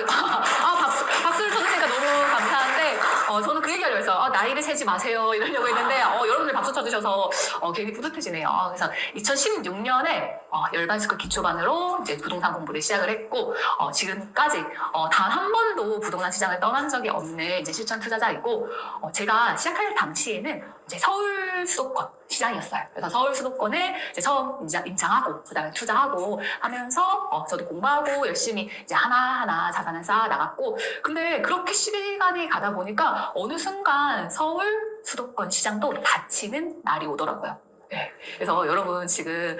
박수를 쳐주시니까 너무 감사한데, 저는 그 얘기하려고 했어요. 나이를 세지 마세요. 이러려고 했는데, 여러분들 박수 쳐주셔서, 굉장히 뿌듯해지네요. 그래서 2016년에, 열반스쿨 기초반으로 이제 부동산 공부를 시작을 했고, 지금까지, 단 한 번도 부동산 시장을 떠난 적이 없는 이제 실전 투자자이고, 제가 시작할 당시에는 이제 서울 수도권 시장이었어요. 그래서 서울 수도권을 이제 처음 임장하고, 그 다음에 투자하고 하면서, 저도 공부하고 열심히 이제 하나하나 자산을 쌓아 나갔고, 근데 그렇게 시간이 가다 보니까 어느 순간 서울 수도권 시장도 닫히는 날이 오더라고요. 네. 그래서 여러분 지금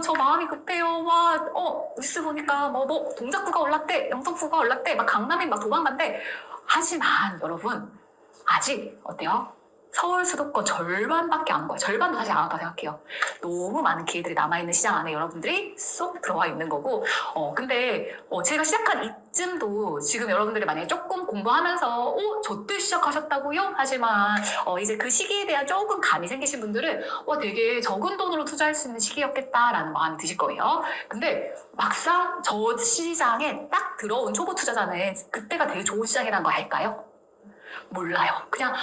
저 마음이 급해요. 뉴스 보니까 뭐 동작구가 올랐대, 영등포가 올랐대, 막 강남이 막 도망간대. 하지만 여러분 아직 어때요? 서울 수도권 절반밖에 안 온 거예요. 절반도 사실 안 왔다고 생각해요. 너무 많은 기회들이 남아있는 시장 안에 여러분들이 쏙 들어와 있는 거고, 근데 제가 시작한 이쯤도 지금 여러분들이 만약에 조금 공부하면서 저 때 시작하셨다고요? 하지만 이제 그 시기에 대한 조금 감이 생기신 분들은 되게 적은 돈으로 투자할 수 있는 시기였겠다라는 마음이 드실 거예요. 근데 막상 저 시장에 딱 들어온 초보 투자자는 그때가 되게 좋은 시장이라는 거 알까요? 몰라요. 그냥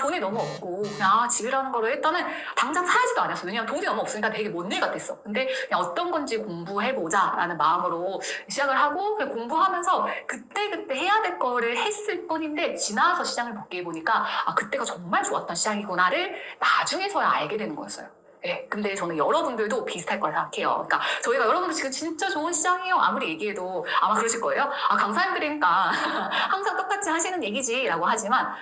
돈이 너무 없고 그냥 집이라는 거를 일단은 당장 사야지도 않았어. 왜냐면 돈이 너무 없으니까 되게 못 일 같았어. 근데 그냥 어떤 건지 공부해보자 라는 마음으로 시작을 하고 그냥 공부하면서 그때그때 해야 될 거를 했을 뿐인데 지나서 시장을 복귀해보니까 그때가 정말 좋았던 시장이구나를 나중에서야 알게 되는 거였어요. 네, 근데 저는 여러분들도 비슷할 거라 생각해요. 그러니까 저희가 여러분들 지금 진짜 좋은 시장이에요. 아무리 얘기해도 아마 그러실 거예요. 강사님들이니까 항상 똑같이 하시는 얘기지라고 하지만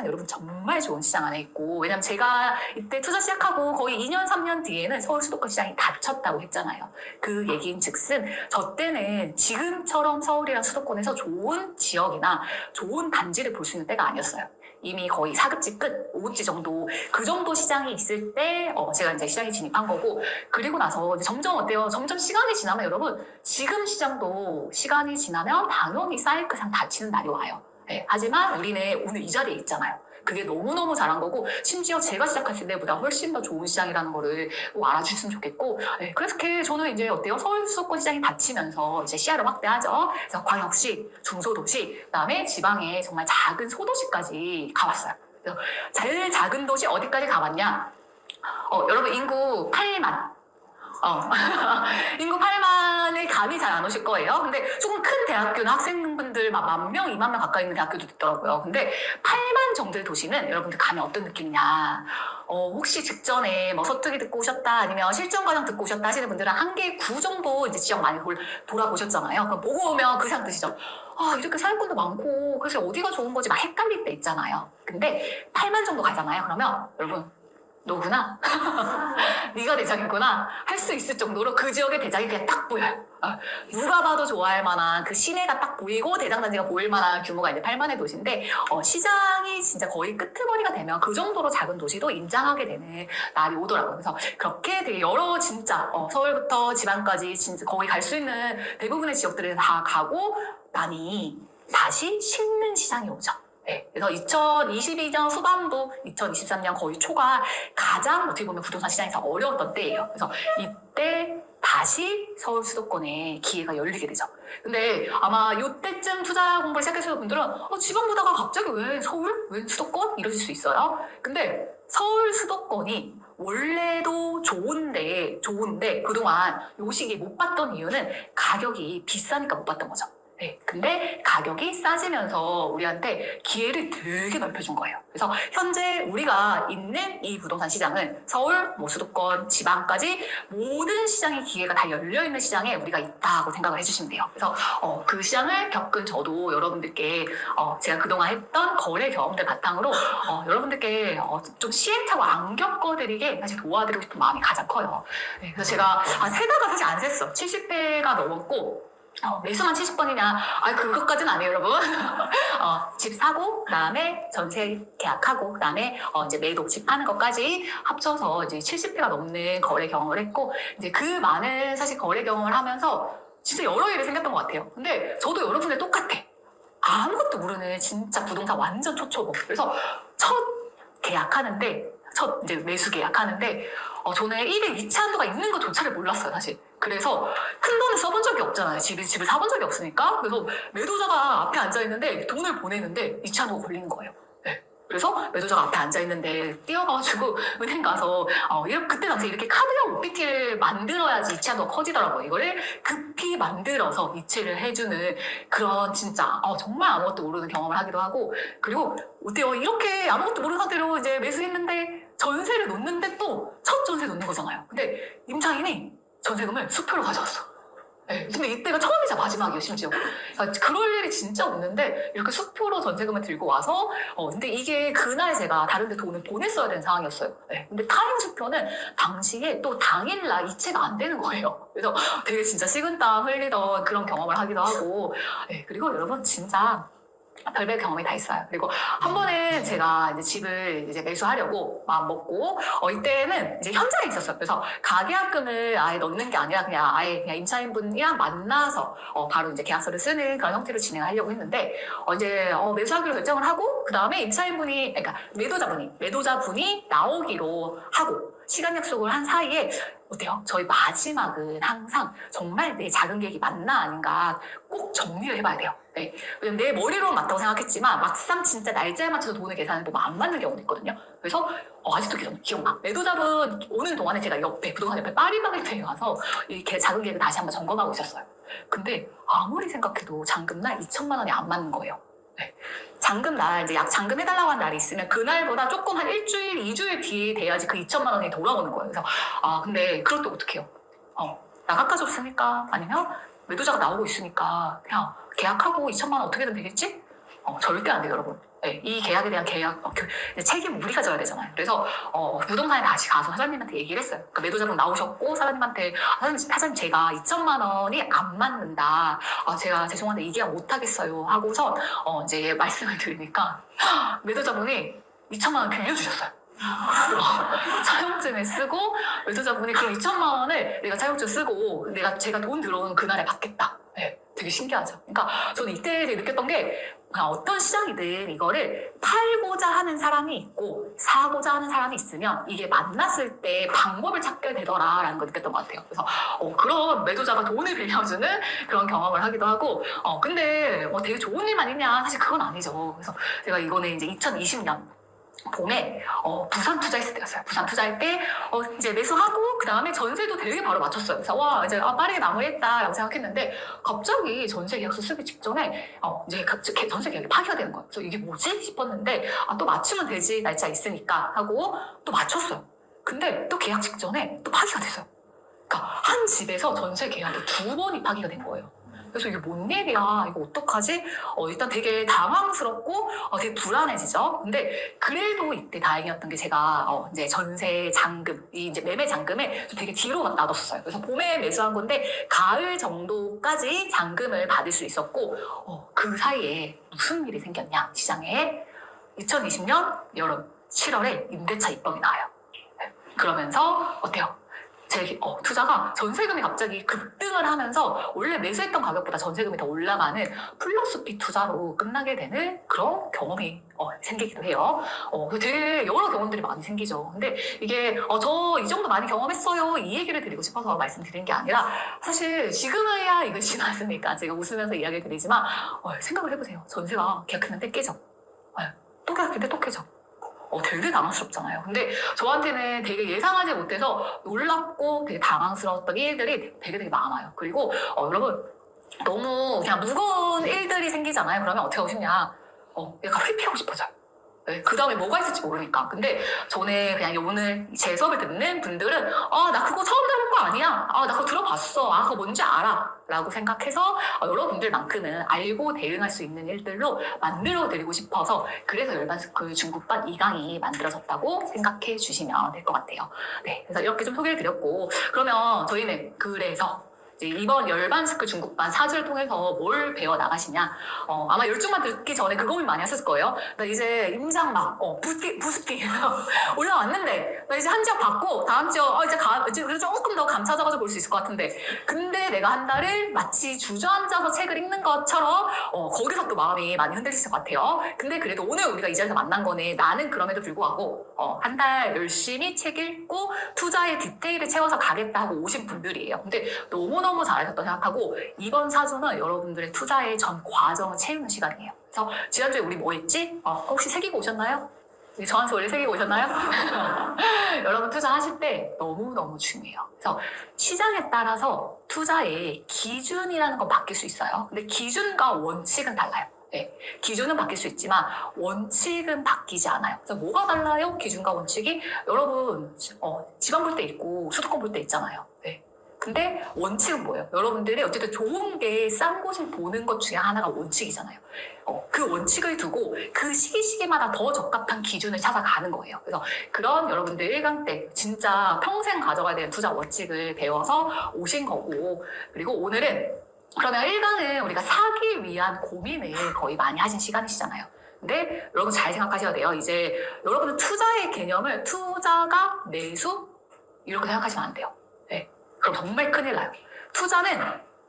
여러분 정말 좋은 시장 안에 있고, 왜냐면 제가 이때 투자 시작하고 거의 2년 3년 뒤에는 서울 수도권 시장이 닫혔다고 했잖아요. 그 얘기인 즉슨 저 때는 지금처럼 서울이랑 수도권에서 좋은 지역이나 좋은 단지를 볼 수 있는 때가 아니었어요. 이미 거의 4급지 끝, 5급지 정도, 그 정도 시장이 있을 때, 제가 이제 시장에 진입한 거고, 그리고 나서 이제 점점 어때요? 점점 시간이 지나면 여러분, 지금 시장도 시간이 지나면 당연히 사이클상 닫히는 날이 와요. 네, 하지만 우리는 오늘 이 자리에 있잖아요. 그게 너무너무 잘한 거고, 심지어 제가 시작했을 때보다 훨씬 더 좋은 시장이라는 거를 꼭 알아주셨으면 좋겠고, 네, 그래서 저는 이제 어때요? 서울 수도권 시장이 닫히면서 이제 시야를 확대하죠. 그래서 광역시, 중소도시, 그 다음에 지방의 정말 작은 소도시까지 가봤어요. 그래서 제일 작은 도시 어디까지 가봤냐? 여러분 인구 8만. 인구 8만의 감이 잘 안 오실 거예요. 근데 조금 큰 대학교는 학생분들 막 10,000명, 20,000명 가까이 있는 대학교도 있더라고요. 근데 8만 정도의 도시는 여러분들 감이 어떤 느낌이냐. 혹시 직전에 뭐 서투기 듣고 오셨다, 아니면 실전과정 듣고 오셨다 하시는 분들은 한 개 구 정도 이제 지역 많이 돌아보셨잖아요. 그럼 보고 오면 그 생각 드시죠? 이렇게 사용권도 많고, 그래서 어디가 좋은 거지 막 헷갈릴 때 있잖아요. 근데 8만 정도 가잖아요. 그러면 여러분, 너구나? 네가 대장이구나? 할 수 있을 정도로 그 지역의 대장이 그냥 딱 보여요. 누가 봐도 좋아할 만한 그 시내가 딱 보이고 대장단지가 보일 만한 규모가 이제 8만의 도시인데, 시장이 진짜 거의 끄트머리가 되면 그 정도로 작은 도시도 임장하게 되는 날이 오더라고요. 그래서 그렇게 되게 여러 진짜 서울부터 지방까지 진짜 거의 갈 수 있는 대부분의 지역들을 다 가고 나니 다시 식는 시장이 오죠. 네, 그래서 2022년 후반부, 2023년 거의 초가 가장 어떻게 보면 부동산 시장에서 어려웠던 때예요. 그래서 이때 다시 서울 수도권에 기회가 열리게 되죠. 근데 아마 이때쯤 투자 공부를 시작하시는 분들은 지방 보다가 갑자기 왜 서울? 왜 수도권? 이러실 수 있어요. 근데 서울 수도권이 원래도 좋은데 그동안 요 시기에 못 봤던 이유는 가격이 비싸니까 못 봤던 거죠. 네, 근데 가격이 싸지면서 우리한테 기회를 되게 넓혀준 거예요. 그래서 현재 우리가 있는 이 부동산 시장은 서울, 수도권, 지방까지 모든 시장의 기회가 다 열려있는 시장에 우리가 있다고 생각을 해주시면 돼요. 그래서 그 시장을 겪은 저도 여러분들께 제가 그동안 했던 거래 경험들 바탕으로 여러분들께 좀 시행착오 안 겪어드리게 사실 도와드리고 싶은 마음이 가장 커요. 네, 그래서 제가 세다가 사실 안 셌어. 70배가 넘었고, 매수만 70번이냐? 그것까지는 아니에요, 여러분. 집 사고, 그 다음에 전세 계약하고, 그 다음에 이제 매도 집 파는 것까지 합쳐서 이제 70회가 넘는 거래 경험을 했고, 이제 그 많은 사실 거래 경험을 하면서 진짜 여러 일이 생겼던 것 같아요. 근데 저도 여러분들 똑같아. 아무것도 모르는 진짜 부동산 완전 초초보. 그래서 첫 계약하는데, 첫 이제 매수 계약하는데, 저는 1일 2차 한도가 있는 것조차를 몰랐어요, 사실. 그래서 큰 돈을 써본 적이 없잖아요. 집을 사본 적이 없으니까. 그래서 매도자가 앞에 앉아있는데 돈을 보내는데 2차 한도가 걸리는 거예요. 네. 그래서 매도자가 앞에 앉아있는데 뛰어가가지고 은행 가서 그때 당시에 이렇게 카드형 OPT를 만들어야지 2차 한도가 커지더라고요. 이거를 급히 만들어서 이체를 해주는 그런 진짜 정말 아무것도 모르는 경험을 하기도 하고, 그리고 어때요? 이렇게 아무것도 모르는 상태로 이제 매수했는데 전세를 놓는데 또 첫 전세 놓는 거잖아요. 근데 임차인이 전세금을 수표로 가져왔어. 네, 근데 이때가 처음이자 마지막이에요, 심지어. 그러니까 그럴 일이 진짜 없는데 이렇게 수표로 전세금을 들고 와서 근데 이게 그날 제가 다른 데 돈을 보냈어야 되는 상황이었어요. 네, 근데 타임 수표는 당시에 또 당일날 이체가 안 되는 거예요. 그래서 되게 진짜 식은땀 흘리던 그런 경험을 하기도 하고, 네, 그리고 여러분 진짜 별별 경험이 다 있어요. 그리고 한 번은 제가 이제 집을 이제 매수하려고 마음 먹고, 이때는 이제 현장에 있었어요. 그래서 가계약금을 아예 넣는 게 아니라 그냥 임차인분이랑 만나서 바로 이제 계약서를 쓰는 그런 형태로 진행하려고 했는데, 이제 매수하기로 결정을 하고, 그 다음에 임차인분이, 그러니까 매도자분이 나오기로 하고, 시간 약속을 한 사이에 어때요? 저희 마지막은 항상 정말 내 작은 계획이 맞나 아닌가 꼭 정리를 해봐야 돼요. 네. 왜냐면 내 머리로는 맞다고 생각했지만 막상 진짜 날짜에 맞춰서 돈을 계산해 보면 안 맞는 경우도 있거든요. 그래서 아직도 기억나. 매도자분 오는 동안에 제가 부동산 옆에 파리바게트에 가서 이렇게 작은 계획을 다시 한번 점검하고 있었어요. 근데 아무리 생각해도 잔금날 2천만 원이 안 맞는 거예요. 네. 잔금 이제 잔금 해달라고 한 날이 있으면 그날보다 조금 한 1주일, 2주일 뒤에 돼야지 그 2천만 원이 돌아오는 거예요. 그래서 근데 그럴 때 어떡해요? 나 깎아줬으니까, 아니면 매도자가 나오고 있으니까 그냥 계약하고 2천만 원 어떻게든 되겠지? 절대 안 돼요, 여러분. 네, 이 계약에 대한 책임 우리가 져야 되잖아요. 그래서 부동산에 다시 가서 사장님한테 얘기를 했어요. 그러니까 매도자분 나오셨고 사장님한테 사장님 제가 2천만 원이 안 맞는다. 제가 죄송한데 이 계약 못 하겠어요. 하고서 이제 말씀을 드리니까 매도자분이 2천만 원 빌려주셨어요. 차용증을 쓰고 매도자분이 그럼 2천만 원을 내가 차용증 쓰고 제가 돈 들어오는 그날에 받겠다. 네, 되게 신기하죠. 그러니까 저는 이때 되게 느꼈던 게 그냥 어떤 시장이든 이거를 팔고자 하는 사람이 있고 사고자 하는 사람이 있으면 이게 만났을 때 방법을 찾게 되더라라는 걸 느꼈던 것 같아요. 그래서 그런 매도자가 돈을 빌려주는 그런 경험을 하기도 하고, 근데 되게 좋은 일만 있냐? 사실 그건 아니죠. 그래서 제가 이거는 이제 2020년 봄에 부산 투자했을 때였어요. 부산 투자할 때 이제 매수하고 그 다음에 전세도 되게 바로 맞췄어요. 그래서 와 이제 빠르게 마무리했다라고 생각했는데 갑자기 전세 계약서 쓰기 직전에 이제 전세 계약이 파기가 되는 거예요. 그래서 이게 뭐지 싶었는데 또 맞추면 되지 날짜 있으니까 하고 또 맞췄어요. 근데 또 계약 직전에 또 파기가 됐어요. 그러니까 한 집에서 전세 계약이 2번이 파기가 된 거예요. 그래서 이게 뭔 일이야? 이거 어떡하지? 일단 되게 당황스럽고 되게 불안해지죠. 근데 그래도 이때 다행이었던 게 제가 이제 전세 잔금, 이제 매매 잔금을 좀 되게 뒤로 놔뒀었어요. 그래서 봄에 매수한 건데 가을 정도까지 잔금을 받을 수 있었고, 그 사이에 무슨 일이 생겼냐? 시장에 2020년 여름 7월에 임대차 입법이 나와요. 그러면서 어때요? 제 투자가 전세금이 갑자기 급등을 하면서 원래 매수했던 가격보다 전세금이 더 올라가는 플러스 B 투자로 끝나게 되는 그런 경험이 생기기도 해요. 되게 여러 경험들이 많이 생기죠. 근데 이게 저 이 정도 많이 경험했어요 이 얘기를 드리고 싶어서 말씀드린 게 아니라 사실 지금이야 이거 지났으니까 제가 웃으면서 이야기 드리지만 생각을 해보세요. 전세가 계약했는데 깨져. 또 계약했는데 또 깨져. 되게 당황스럽잖아요. 근데 저한테는 되게 예상하지 못해서 놀랍고 되게 당황스러웠던 일들이 되게 많아요. 그리고 여러분 너무 그냥 무거운 일들이 생기잖아요. 그러면 어떻게 하고 싶냐? 약간 회피하고 싶어져요. 네, 그 다음에 뭐가 있을지 모르니까. 근데 저는 그냥 오늘 제 수업을 듣는 분들은 나 그거 처음 들어본 거 아니야. 나 그거 들어봤어. 그거 뭔지 알아. 라고 생각해서 여러분들만큼은 알고 대응할 수 있는 일들로 만들어 드리고 싶어서 그래서 열반스쿨 중국반 2강이 만들어졌다고 생각해 주시면 될 것 같아요. 네, 그래서 이렇게 좀 소개를 드렸고, 그러면 저희는 그래서 이번 열반스쿨 중국반 4주를 통해서 뭘 배워 나가시냐? 아마 열중만 듣기 전에 그 고민 많이 하셨을 거예요. 나 이제 임장 막 부스팅 올라왔는데 나 이제 한 지역 받고 다음 지역 이제 그래서 조금 더 감춰져가지고 볼 수 있을 것 같은데 근데 내가 한 달을 마치 주저앉아서 책을 읽는 것처럼 거기서 또 마음이 많이 흔들리실 것 같아요. 근데 그래도 오늘 우리가 이 자리에서 만난 거는 나는 그럼에도 불구하고 한 달 열심히 책 읽고 투자의 디테일을 채워서 가겠다 하고 오신 분들이에요. 근데 너무너무 잘하셨다고 생각하고 이번 사주는 여러분들의 투자의 전 과정을 채우는 시간이에요. 그래서 지난주에 우리 뭐 했지? 혹시 새기고 오셨나요? 저한테 원래 새기고 오셨나요? 여러분 투자하실 때 너무너무 중요해요. 그래서 시장에 따라서 투자의 기준이라는 건 바뀔 수 있어요. 근데 기준과 원칙은 달라요. 네, 기준은 바뀔 수 있지만 원칙은 바뀌지 않아요. 그래서 뭐가 달라요? 기준과 원칙이 여러분 집안 볼 때 있고 수도권 볼 때 있잖아요. 네. 근데 원칙은 뭐예요? 여러분들이 어쨌든 좋은 게 싼 곳을 보는 것 중에 하나가 원칙이잖아요. 그 원칙을 두고 그 시기마다 더 적합한 기준을 찾아가는 거예요. 그래서 그런 여러분들 1강 때 진짜 평생 가져가야 되는 투자 원칙을 배워서 오신 거고 그리고 오늘은 그러면 1강은 우리가 사기 위한 고민을 거의 많이 하신 시간이시잖아요. 근데 여러분 잘 생각하셔야 돼요. 이제 여러분은 투자의 개념을 투자가 매수 이렇게 생각하시면 안 돼요. 네. 그럼 정말 큰일 나요. 투자는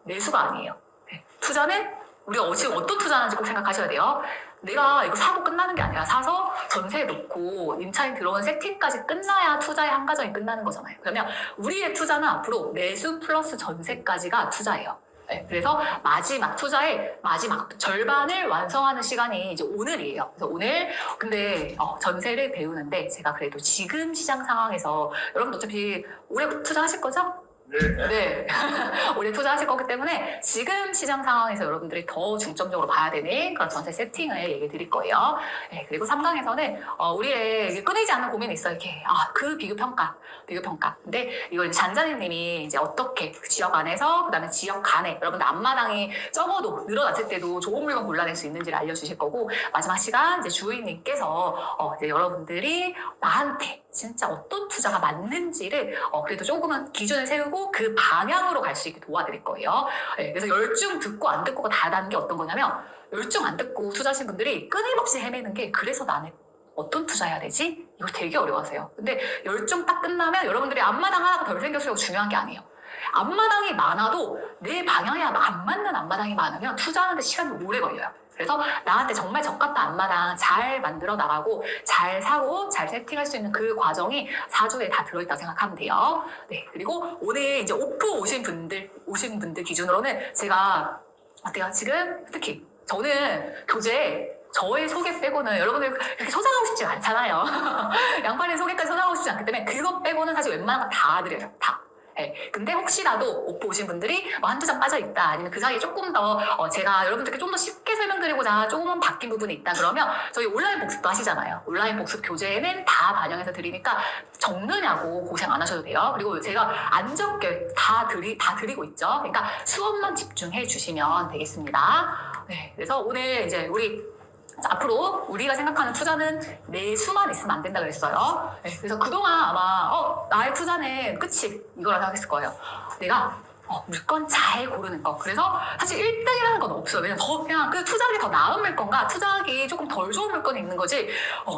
매수가 아니에요. 네. 투자는 우리가 지금 어떤 투자하는지 꼭 생각하셔야 돼요. 내가 이거 사고 끝나는 게 아니라 사서 전세에 놓고 임차인 들어온 세팅까지 끝나야 투자의 한 과정이 끝나는 거잖아요. 그러면 우리의 투자는 앞으로 매수 플러스 전세까지가 투자예요. 네, 그래서 마지막 투자의 마지막 절반을 완성하는 시간이 이제 오늘이에요. 그래서 오늘 근데 전세를 배우는데 제가 그래도 지금 시장 상황에서 여러분 어차피 올해 투자하실 거죠? 네. 올해 투자하실 거기 때문에 지금 시장 상황에서 여러분들이 더 중점적으로 봐야 되는 그런 전세 세팅을 얘기해 드릴 거예요. 네, 그리고 3강에서는 우리의 끊이지 않는 고민이 있어요. 이렇게 그 비교평가. 근데 이걸 잔자님이 이제 어떻게 그 지역 안에서 그다음에 지역 간에 여러분들 앞마당이 적어도 늘어났을 때도 좋은 물건 골라낼 수 있는지를 알려주실 거고 마지막 시간 이제 주인님께서 이제 여러분들이 나한테 진짜 어떤 투자가 맞는지를 그래도 조금은 기준을 세우고 그 방향으로 갈 수 있게 도와드릴 거예요. 네, 그래서 열중 듣고 안 듣고가 다르다는 게 어떤 거냐면 열중 안 듣고 투자하신 분들이 끊임없이 헤매는 게 그래서 나는 어떤 투자해야 되지? 이거 되게 어려워하세요. 근데 열중 딱 끝나면 여러분들이 앞마당 하나가 덜 생겼어요. 중요한 게 아니에요. 앞마당이 많아도 내 방향에 안 맞는 앞마당이 많으면 투자하는데 시간이 오래 걸려요. 그래서 나한테 정말 적합한 앞마당 잘 만들어 나가고 잘 사고 잘 세팅할 수 있는 그 과정이 4주에 다 들어있다고 생각하면 돼요. 네, 그리고 오늘 이제 오프 오신 분들 기준으로는 제가 어때요? 지금 특히 저는 교재에 저의 소개 빼고는 여러분들 그렇게 소장하고 싶지 않잖아요. 양반의 소개까지 소장하고 싶지 않기 때문에 그것 빼고는 사실 웬만한 거 다 드려요. 다. 네. 근데 혹시라도 오프 오신 분들이 한두 장 빠져있다 아니면 그 사이에 조금 더 제가 여러분들께 좀 더 쉽게 설명드리고자 조금은 바뀐 부분이 있다 그러면 저희 온라인 복습도 하시잖아요. 온라인 복습 교재는 다 반영해서 드리니까 적느냐고 고생 안 하셔도 돼요. 그리고 제가 안 적게 다 드리고 있죠. 그러니까 수업만 집중해 주시면 되겠습니다. 네, 그래서 오늘 이제 우리 앞으로 우리가 생각하는 투자는 매수만 있으면 안 된다 그랬어요. 네, 그래서 그동안 아마 나의 투자는 끝이 이거라 생각했을 거예요. 내가 물건 잘 고르는 거. 그래서 사실 1등이라는 건 없어요. 왜냐면 그냥 그 투자하기 더 나은 물건과 투자하기 조금 덜 좋은 물건이 있는 거지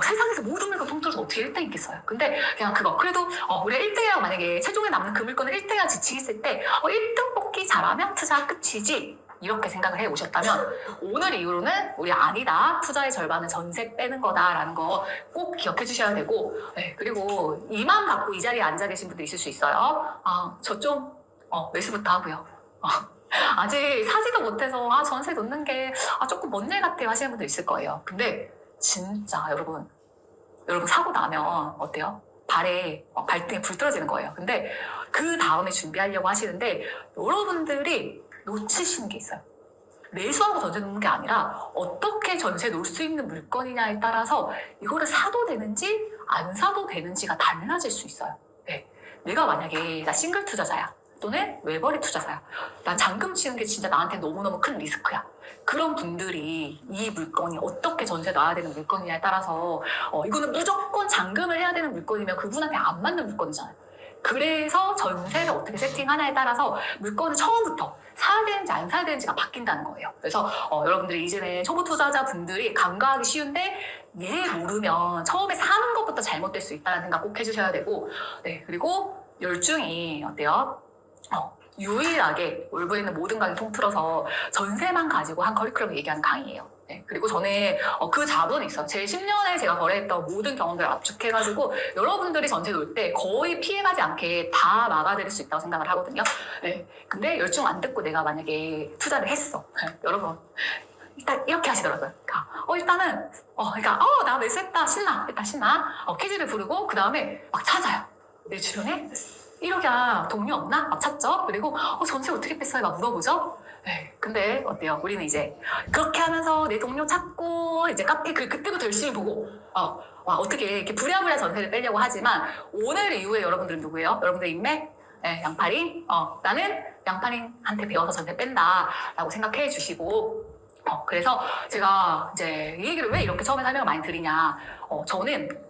세상에서 모든 물건 통틀어서 어떻게 1등 있겠어요. 근데 그냥 그거 그래도 우리가 1등이라고 만약에 최종에 남는 그 물건을 1등이라 지칭했을 때 1등 뽑기 잘하면 투자가 끝이지 이렇게 생각을 해 오셨다면 오늘 이후로는 우리 아니다. 투자의 절반은 전세 빼는 거다라는 거 꼭 기억해 주셔야 되고 그리고 이만 갖고 이 자리에 앉아 계신 분들 있을 수 있어요. 저 좀 매수부터 하고요. 아직 사지도 못해서 전세 놓는 게 조금 먼 일 같아요 하시는 분들 있을 거예요. 근데 진짜 여러분 사고 나면 어때요? 발등에 불 떨어지는 거예요. 근데 그 다음에 준비하려고 하시는데 여러분들이 놓치시는 게 있어요. 매수하고 전세 놓는 게 아니라 어떻게 전세 놓을 수 있는 물건이냐에 따라서 이거를 사도 되는지 안 사도 되는지가 달라질 수 있어요. 네. 내가 만약에 나 싱글 투자자야 또는 외벌이 투자자야 난 잔금 치는 게 진짜 나한테 너무너무 큰 리스크야. 그런 분들이 이 물건이 어떻게 전세 놔야 되는 물건이냐에 따라서 이거는 무조건 잔금을 해야 되는 물건이면 그분한테 안 맞는 물건이잖아요. 그래서 전세를 어떻게 세팅하냐에 따라서 물건을 처음부터 사야 되는지 안 사야 되는지가 바뀐다는 거예요. 그래서 여러분들이 이제는 초보 투자자분들이 간과하기 쉬운데 얘 모르면 처음에 사는 것부터 잘못될 수 있다는 생각 꼭 해주셔야 되고, 네, 그리고 열중히 어때요? 유일하게 올브에 있는 모든 강의 통틀어서 전세만 가지고 한 커리큘럼을 얘기하는 강의예요. 네, 그리고 저는 그 자본이 있어요. 제 10년에 제가 거래했던 모든 경험들을 압축해가지고 여러분들이 전세 놓을 때 거의 피해가지 않게 다 막아드릴 수 있다고 생각을 하거든요. 네, 근데 열중 안 듣고 내가 만약에 투자를 했어. 여러분 일단 이렇게 하시더라고요. 그러니까 나 매수했다 신나 일단 신나 캐지를 부르고 그 다음에 막 찾아요. 내 주변에 1억이야 동료 없나? 막 찾죠. 그리고 전세 어떻게 뺐어요? 막 물어보죠. 네, 근데 어때요? 우리는 이제 그렇게 하면서 내 동료 찾고 이제 카페 글 그때부터 열심히 보고 어떻게 이렇게 부랴부랴 전세를 빼려고 하지만 오늘 이후에 여러분들은 누구예요? 여러분들 인맥? 네, 양파링? 나는 양파링한테 배워서 전세 뺀다 라고 생각해 주시고 그래서 제가 이제 이 얘기를 왜 이렇게 처음에 설명을 많이 드리냐 저는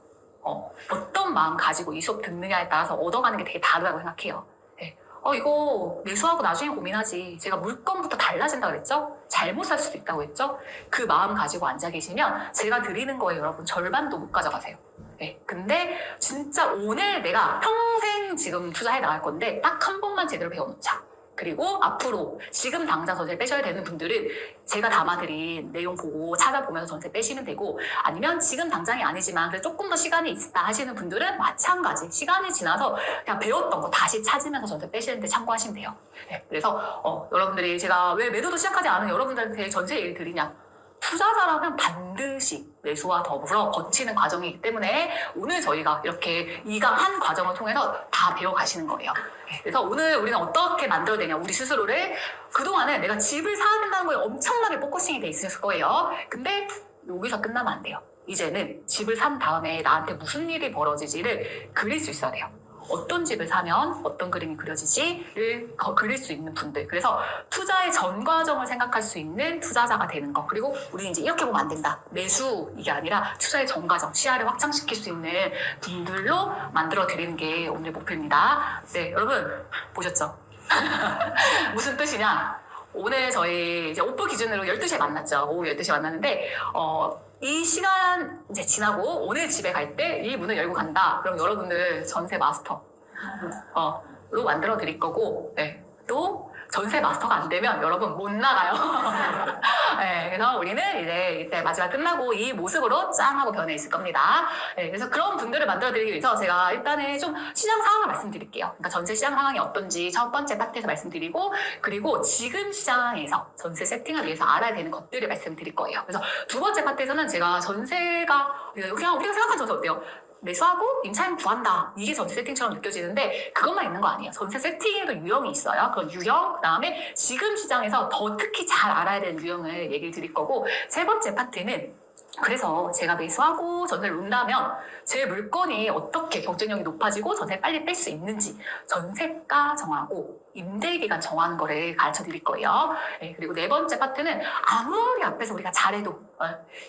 어떤 마음 가지고 이 수업 듣느냐에 따라서 얻어가는 게 되게 다르다고 생각해요. 네. 이거 매수하고 나중에 고민하지. 제가 물건부터 달라진다고 그랬죠? 잘못 살 수도 있다고 했죠? 그 마음 가지고 앉아 계시면 제가 드리는 거에 여러분 절반도 못 가져가세요. 네. 근데 진짜 오늘 내가 평생 지금 투자해 나갈 건데 딱 한 번만 제대로 배워놓자. 그리고 앞으로 지금 당장 전세 빼셔야 되는 분들은 제가 담아드린 내용 보고 찾아보면서 전세 빼시면 되고 아니면 지금 당장이 아니지만 그래도 조금 더 시간이 있다 하시는 분들은 마찬가지 시간이 지나서 그냥 배웠던 거 다시 찾으면서 전세 빼시는데 참고하시면 돼요. 네, 그래서 여러분들이 제가 왜 매도도 시작하지 않은 여러분들한테 전세 얘기를 드리냐 투자자라면 반드시 매수와 더불어 거치는 과정이기 때문에 오늘 저희가 이렇게 이강한 과정을 통해서 다 배워가시는 거예요. 그래서 오늘 우리는 어떻게 만들어야 되냐 우리 스스로를 그동안은 내가 집을 사야 된다는 거에 엄청나게 포커싱이 돼 있을 거예요. 근데 여기서 끝나면 안 돼요. 이제는 집을 산 다음에 나한테 무슨 일이 벌어지지를 그릴 수 있어야 돼요. 어떤 집을 사면 어떤 그림이 그려지지를 그릴 수 있는 분들. 그래서 투자의 전 과정을 생각할 수 있는 투자자가 되는 거. 그리고 우리는 이제 이렇게 보면 안 된다. 매수 이게 아니라 투자의 전 과정, 시야를 확장시킬 수 있는 분들로 만들어 드리는 게 오늘의 목표입니다. 네, 여러분 보셨죠? 무슨 뜻이냐? 오늘 저희 이제 오프 기준으로 12시에 만났죠. 오후 12시에 만났는데 이 시간 이제 지나고 오늘 집에 갈 때 이 문을 열고 간다. 그럼 여러분들 전세 마스터로 만들어 드릴 거고, 네. 또 전세 마스터가 안 되면 여러분 못 나가요. 네, 그래서 우리는 이제 이때 마지막 끝나고 이 모습으로 짱 하고 변해 있을 겁니다. 네, 그래서 그런 분들을 만들어 드리기 위해서 제가 일단은 좀 시장 상황을 말씀드릴게요. 그러니까 전세 시장 상황이 어떤지 첫 번째 파트에서 말씀드리고 그리고 지금 시장에서 전세 세팅을 위해서 알아야 되는 것들을 말씀드릴 거예요. 그래서 두 번째 파트에서는 제가 전세가 그냥 우리가 생각한 전세 어때요? 매수하고 임차인 구한다. 이게 전세 세팅처럼 느껴지는데 그것만 있는 거 아니에요. 전세 세팅에도 유형이 있어요. 그런 유형, 그다음에 지금 시장에서 더 특히 잘 알아야 되는 유형을 얘기를 드릴 거고 세 번째 파트는 그래서 제가 매수하고 전세를 놓는다면 제 물건이 어떻게 경쟁력이 높아지고 전세를 빨리 뺄 수 있는지 전세가 정하고 임대기간 정하는 거를 가르쳐 드릴 거예요. 네, 그리고 네 번째 파트는 아무리 앞에서 우리가 잘해도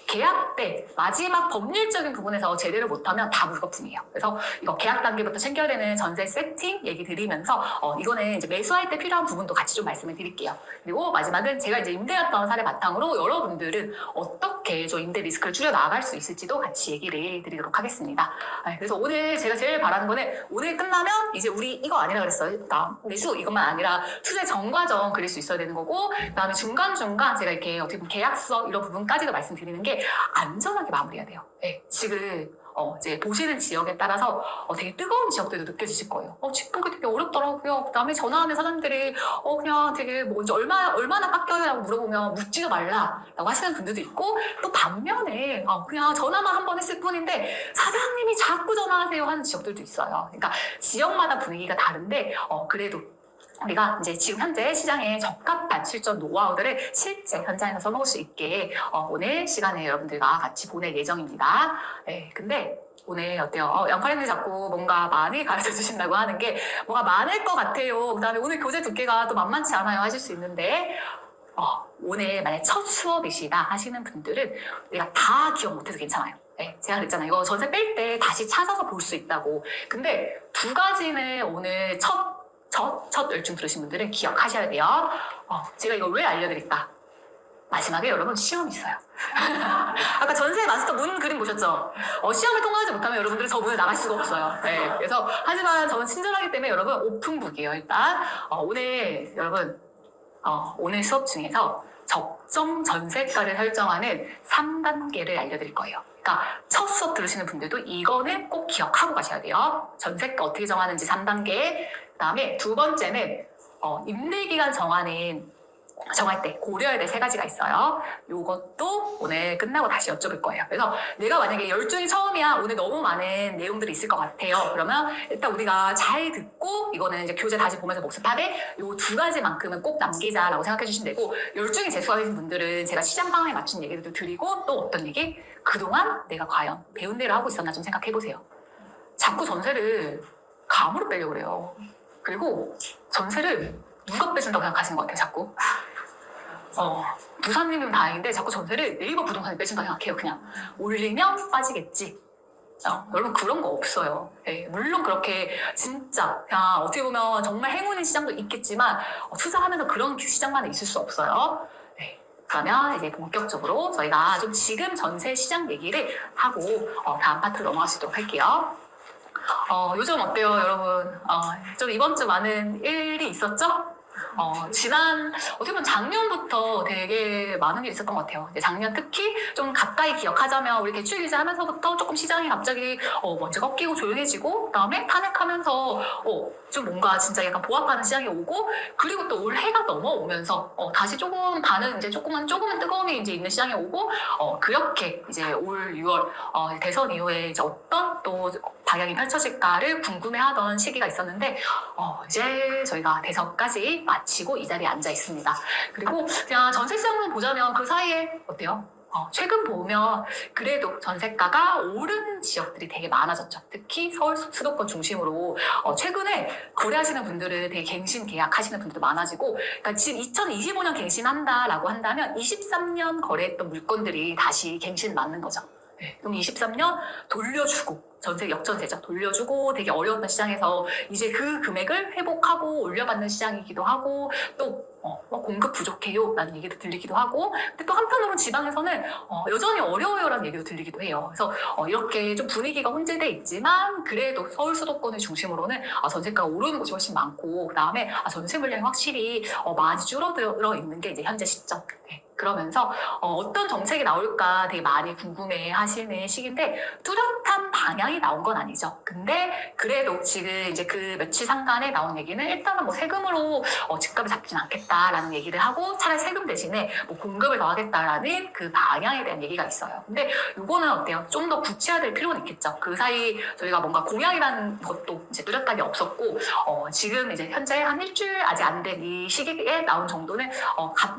계약 때 마지막 법률적인 부분에서 제대로 못하면 다 물거품이에요. 그래서 이거 계약 단계부터 챙겨야 되는 전세 세팅 얘기 드리면서 이거는 이제 매수할 때 필요한 부분도 같이 좀 말씀을 드릴게요. 그리고 마지막은 제가 이제 임대였던 사례 바탕으로 여러분들은 어떻게 저 임대 리스크를 줄여 나갈 수 있을지도 같이 얘기를 드리도록 하겠습니다. 그래서 오늘 제가 제일 바라는 거는 오늘 끝나면 이제 우리 이거 아니라 그랬어요. 나 매수 이것만 아니라 투자 전과정 그릴 수 있어야 되는 거고 그다음에 중간중간 제가 이렇게 어떻게 보면 계약서 이런 부분까지도 말씀드리는 게 안전하게 마무리해야 돼요. 네, 지금 이제 보시는 지역에 따라서 되게 뜨거운 지역들도 느껴지실 거예요. 집 보기 되게 어렵더라고요. 그다음에 전화하는 사람들이 그냥 되게 먼저 얼마나 깎여야라고 물어보면 묻지도 말라라고 하시는 분들도 있고 또 반면에 그냥 전화만 한 번 했을 뿐인데 사장님이 자꾸 전화하세요 하는 지역들도 있어요. 그러니까 지역마다 분위기가 다른데 그래도 우리가 이제 지금 현재 시장에 적합한 실전 노하우들을 실제 현장에서 써먹을 수 있게 오늘 시간에 여러분들과 같이 보낼 예정입니다. 네, 근데 오늘 어때요? 양파랜드 자꾸 뭔가 많이 가르쳐 주신다고 하는 게 뭐가 많을 것 같아요. 그 다음에 오늘 교재 두께가 또 만만치 않아요 하실 수 있는데 오늘 만약 첫 수업이시다 하시는 분들은 내가 다 기억 못해도 괜찮아요. 네, 제가 그랬잖아요. 이거 전세 뺄 때 다시 찾아서 볼 수 있다고. 근데 두 가지는 오늘 첫 열중 들으신 분들은 기억하셔야 돼요. 제가 이거 왜 알려드릴까? 마지막에 여러분 시험이 있어요. 아까 전세 마스터 문 그림 보셨죠? 시험을 통과하지 못하면 여러분들은 저 문을 나갈 수가 없어요. 네, 그래서 하지만 저는 친절하기 때문에 여러분 오픈북이에요. 일단 오늘 여러분 오늘 수업 중에서 적정 전세가를 설정하는 3단계를 알려드릴 거예요. 그러니까 첫 수업 들으시는 분들도 이거는 꼭 기억하고 가셔야 돼요. 전세가 어떻게 정하는지 3단계. 그 다음에 두 번째는 임대기간 정할 때 고려해야 될 3가지가 있어요. 요것도 오늘 끝나고 다시 여쭤볼 거예요. 그래서 내가 만약에 열중이 처음이야, 오늘 너무 많은 내용들이 있을 것 같아요. 그러면 일단 우리가 잘 듣고 이거는 이제 교재 다시 보면서 복습하되 요 2가지만큼은 꼭 남기자라고 생각해 주시면 되고, 열중이 재수가 되신 분들은 제가 시장 상황에 맞춘 얘기들도 드리고, 또 어떤 얘기? 그동안 내가 과연 배운 대로 하고 있었나 좀 생각해 보세요. 자꾸 전세를 감으로 빼려고 그래요. 그리고 전세를 누가 빼준다고 생각하시는 것 같아요, 자꾸. 부사님은 다행인데 자꾸 전세를 네이버 부동산이 빼준다고 생각해요. 그냥 올리면 빠지겠지. 여러분 그런 거 없어요. 네, 물론 그렇게 진짜 그냥 어떻게 보면 정말 행운인 시장도 있겠지만 투자하면서 그런 시장만 있을 수 없어요. 네, 그러면 이제 본격적으로 저희가 좀 지금 전세 시장 얘기를 하고 다음 파트로 넘어가시도록 할게요. 요즘 어때요, 여러분? 좀 이번 주 많은 일이 있었죠? 어떻게 보면 작년부터 되게 많은 일이 있었던 것 같아요. 이제 작년 특히 좀 가까이 기억하자면 우리 대출 기자 하면서부터 조금 시장이 갑자기 먼저 꺾이고 조용해지고, 그다음에 탄핵하면서 좀 뭔가 진짜 약간 보합하는 시장이 오고, 그리고 또 올해가 넘어오면서 다시 조금 반은 이제 조금은 뜨거움이 이제 있는 시장이 오고, 그렇게 이제 올 6월 대선 이후에 이제 어떤 또 방향이 펼쳐질까를 궁금해하던 시기가 있었는데 이제 저희가 대선까지 마치고 이 자리에 앉아 있습니다. 그리고 그냥 전세 시장만 보자면 그 사이에 어때요? 최근 보면 그래도 전세가가 오르는 지역들이 되게 많아졌죠. 특히 서울 수도권 중심으로 최근에 거래하시는 분들은 되게 갱신 계약하시는 분들도 많아지고, 그러니까 지금 2025년 갱신한다라고 한다면 23년 거래했던 물건들이 다시 갱신 맞는 거죠. 네, 그럼 23년 돌려주고, 전세 역전세죠. 돌려주고 되게 어려웠던 시장에서 이제 그 금액을 회복하고 올려받는 시장이기도 하고, 또 공급 부족해요 라는 얘기도 들리기도 하고, 근데 또 한편으로는 지방에서는 여전히 어려워요 라는 얘기도 들리기도 해요. 그래서 이렇게 좀 분위기가 혼재돼 있지만 그래도 서울 수도권을 중심으로는 전세가가 오르는 곳이 훨씬 많고, 그 다음에 전세 물량이 확실히 많이 줄어들어 있는 게 이제 현재 시점. 네. 그러면서 어떤 정책이 나올까 되게 많이 궁금해 하시는 시기인데, 뚜렷한 방향이 나온 건 아니죠. 근데 그래도 지금 이제 그 며칠 상간에 나온 얘기는 일단은 뭐 세금으로 집값을 잡진 않겠다라는 얘기를 하고, 차라리 세금 대신에 뭐 공급을 더 하겠다라는 그 방향에 대한 얘기가 있어요. 근데 이거는 어때요? 좀 더 구체화될 필요는 있겠죠. 그 사이 저희가 뭔가 공약이라는 것도 이제 뚜렷하게 없었고, 지금 이제 현재 한 일주일 아직 안 된 이 시기에 나온 정도는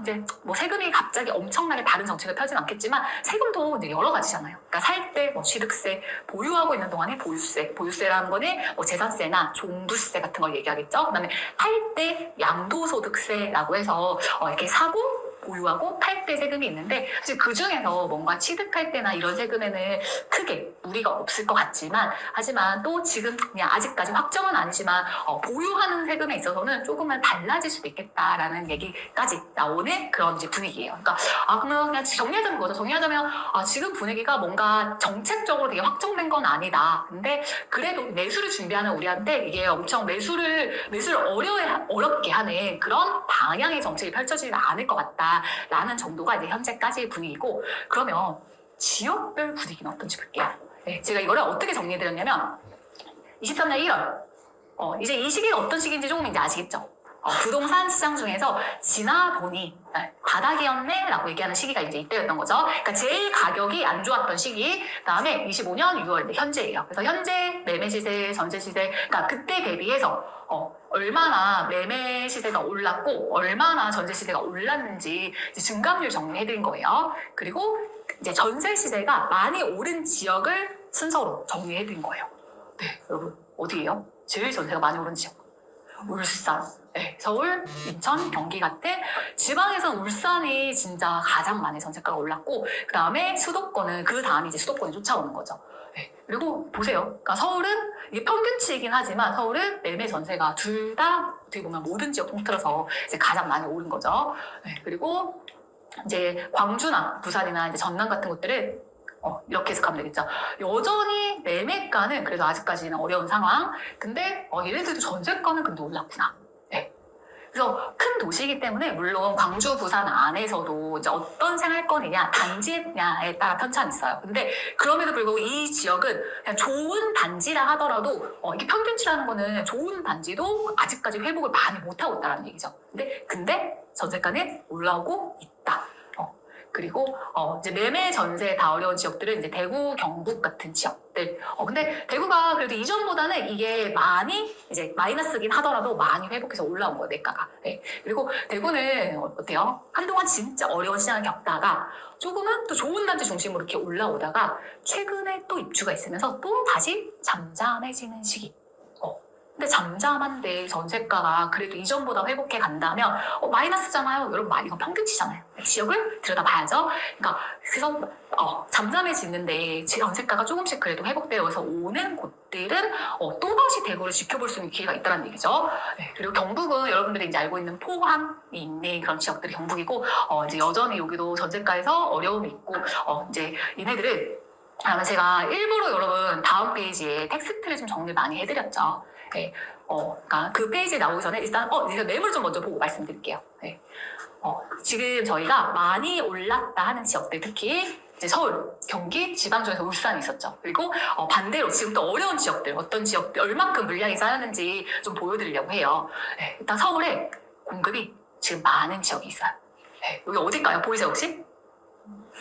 이제 뭐 세금이 갑자기 엄청나게 다른 정책을 펴진 않겠지만 세금도 이제 여러 가지잖아요. 그러니까 살 때 뭐 취득세, 보유하고 있는 동안에 보유세라는 거는 뭐 재산세나 종부세 같은 걸 얘기하겠죠. 그다음에 팔 때 양도소득세라고 해서 이렇게 사고 보유하고 팔 때 세금이 있는데, 사실 그 중에서 뭔가 취득할 때나 이런 세금에는 크게 무리가 없을 것 같지만, 하지만 또 지금 그냥 아직까지 확정은 아니지만 보유하는 세금에 있어서는 조금은 달라질 수도 있겠다라는 얘기까지 나오는 그런 이제 분위기예요. 그러니까 그러면 그냥 정리하자면 뭐죠? 정리하자면 지금 분위기가 뭔가 정책적으로 되게 확정된 건 아니다. 근데 그래도 매수를 준비하는 우리한테 이게 엄청 매수를 어렵게 하는 그런 방향의 정책이 펼쳐지지 않을 것 같다. 라는 정도가 이제 현재까지의 분위기고, 그러면 지역별 분위기는 어떤지 볼게요. 네, 제가 이거를 어떻게 정리해드렸냐면 23년 1월 이제 이 시기가 어떤 시기인지 조금 이제 아시겠죠? 부동산 시장 중에서 지나보니 바닥이었네 라고 얘기하는 시기가 이제 이때였던 거죠. 그러니까 제일 가격이 안 좋았던 시기, 그 다음에 25년 6월 현재예요. 그래서 현재 매매 시세, 전세 시세, 그러니까 그때 대비해서 얼마나 매매 시세가 올랐고 얼마나 전세 시세가 올랐는지 이제 증감률 정리해드린 거예요. 그리고 이제 전세 시세가 많이 오른 지역을 순서로 정리해드린 거예요. 네, 여러분 어디예요? 제일 전세가 많이 오른 지역? 울산. 네, 서울, 인천, 경기 같은 지방에서는 울산이 진짜 가장 많이 전세가가 올랐고 그 다음에 수도권은 그 다음에 이제 수도권이 쫓아오는 거죠. 네, 그리고 보세요. 그러니까 서울은 이게 평균치이긴 하지만 서울은 매매 전세가 둘 다 어떻게 보면 모든 지역 통틀어서 이제 가장 많이 오른 거죠. 네, 그리고 이제 광주나 부산이나 이제 전남 같은 곳들은 이렇게 해석하면 되겠죠. 여전히 매매가는 그래도 아직까지는 어려운 상황. 근데 얘네들도 전세가는 근데 올랐구나. 네. 그래서 큰 도시이기 때문에 물론 광주, 부산 안에서도 이제 어떤 생활권이냐, 단지냐에 따라 편차는 있어요. 근데 그럼에도 불구하고 이 지역은 그냥 좋은 단지라 하더라도 이게 평균치라는 거는 좋은 단지도 아직까지 회복을 많이 못하고 있다는 얘기죠. 근데 전세가는 올라오고 있다. 그리고 이제 매매 전세 다 어려운 지역들은 이제 대구, 경북 같은 지역들. 근데 대구가 그래도 이전보다는 이게 많이 이제 마이너스긴 하더라도 많이 회복해서 올라온 거예요, 매가가. 네. 그리고 대구는 어때요? 한동안 진짜 어려운 시장을 겪다가 조금은 또 좋은 단지 중심으로 이렇게 올라오다가 최근에 또 입주가 있으면서 또 다시 잠잠해지는 시기. 근데 잠잠한데 전세가가 그래도 이전보다 회복해 간다면 마이너스잖아요. 여러분 이건 평균치잖아요. 지역을 들여다봐야죠. 그러니까 그래서 잠잠해지는데 전세가가 조금씩 그래도 회복되어서 오는 곳들은 또다시 대구를 지켜볼 수 있는 기회가 있다는 얘기죠. 네, 그리고 경북은 여러분들이 이제 알고 있는 포항이 있는 그런 지역들이 경북이고 이제 여전히 여기도 전세가에서 어려움이 있고 이제 얘네들은 그러면 제가 일부러 여러분 다음 페이지에 텍스트를 좀 정리를 많이 해드렸죠. 네, 그러니까 그 페이지에 나오기 전에 일단 제가 매물 좀 먼저 보고 말씀드릴게요. 네, 지금 저희가 많이 올랐다 하는 지역들 특히 이제 서울, 경기, 지방 중에서 울산이 있었죠. 그리고 반대로 지금 또 어려운 지역들 어떤 지역들 얼마큼 물량이 쌓였는지 좀 보여드리려고 해요. 네, 일단 서울에 공급이 지금 많은 지역이 있어요. 네, 여기 어딜까요? 보이세요 혹시?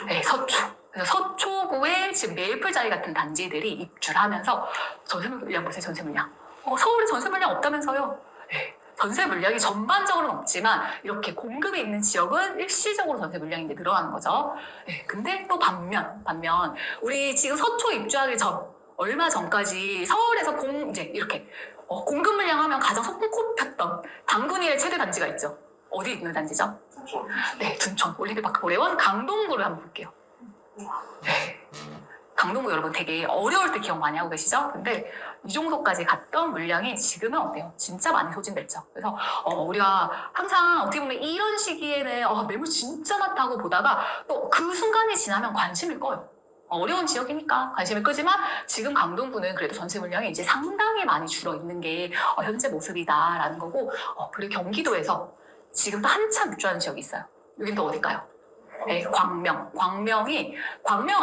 네, 서초. 그래서 서초구에 지금 메이플자리 같은 단지들이 입주를 하면서 전세 물량 보세요. 전세 물량. 서울에 전세 물량 없다면서요. 네, 전세 물량이 전반적으로는 없지만 이렇게 공급이 있는 지역은 일시적으로 전세 물량이 이제 늘어나는 거죠. 네, 근데 또 반면 우리 지금 서초 입주하기 전 얼마 전까지 서울에서 이제 이렇게 공급 물량 하면 가장 손꼽혔던 당군일의 최대 단지가 있죠. 어디 있는 단지죠? 네, 둔촌 올림픽파크 고래원 강동구를 한번 볼게요. 네. 강동구 여러분 되게 어려울 때 기억 많이 하고 계시죠? 근데 이 정도까지 갔던 물량이 지금은 어때요? 진짜 많이 소진됐죠. 그래서 우리가 항상 어떻게 보면 이런 시기에는 매물 진짜 많다고 보다가 또 그 순간이 지나면 관심을 꺼요. 어려운 지역이니까 관심을 끄지만 지금 강동구는 그래도 전세 물량이 이제 상당히 많이 줄어 있는 게 현재 모습이다라는 거고 그리고 경기도에서 지금 또 한참 입주하는 지역이 있어요. 여긴 또 어딜까요? 네, 광명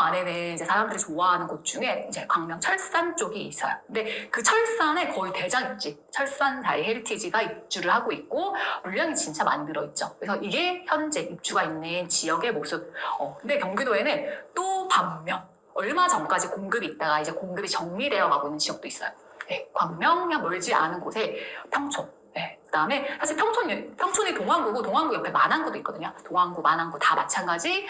안에는 이제 사람들이 좋아하는 곳 중에 이제 광명 철산 쪽이 있어요. 근데 그 철산에 거의 대장 입지, 철산 다이 헤리티지가 입주를 하고 있고 물량이 진짜 많이 늘어있죠. 그래서 이게 현재 입주가 있는 지역의 모습. 근데 경기도에는 또 반면 얼마 전까지 공급이 있다가 이제 공급이 정리되어 가고 있는 지역도 있어요. 네, 광명이랑 멀지 않은 곳에 평촌. 네, 그다음에 사실 평촌이 동안구고 동안구 옆에 만안구도 있거든요. 동안구, 만안구 다 마찬가지.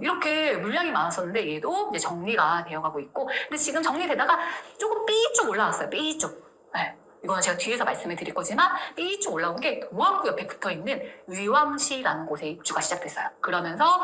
이렇게 물량이 많았었는데 얘도 이제 정리가 되어가고 있고, 근데 지금 정리되다가 조금 삐쭉 올라왔어요. 삐쭉. 네. 이거는 제가 뒤에서 말씀을 드릴 거지만 삐쭉 올라온 게 동안구 옆에 붙어있는 의왕시라는 곳에 입주가 시작됐어요. 그러면서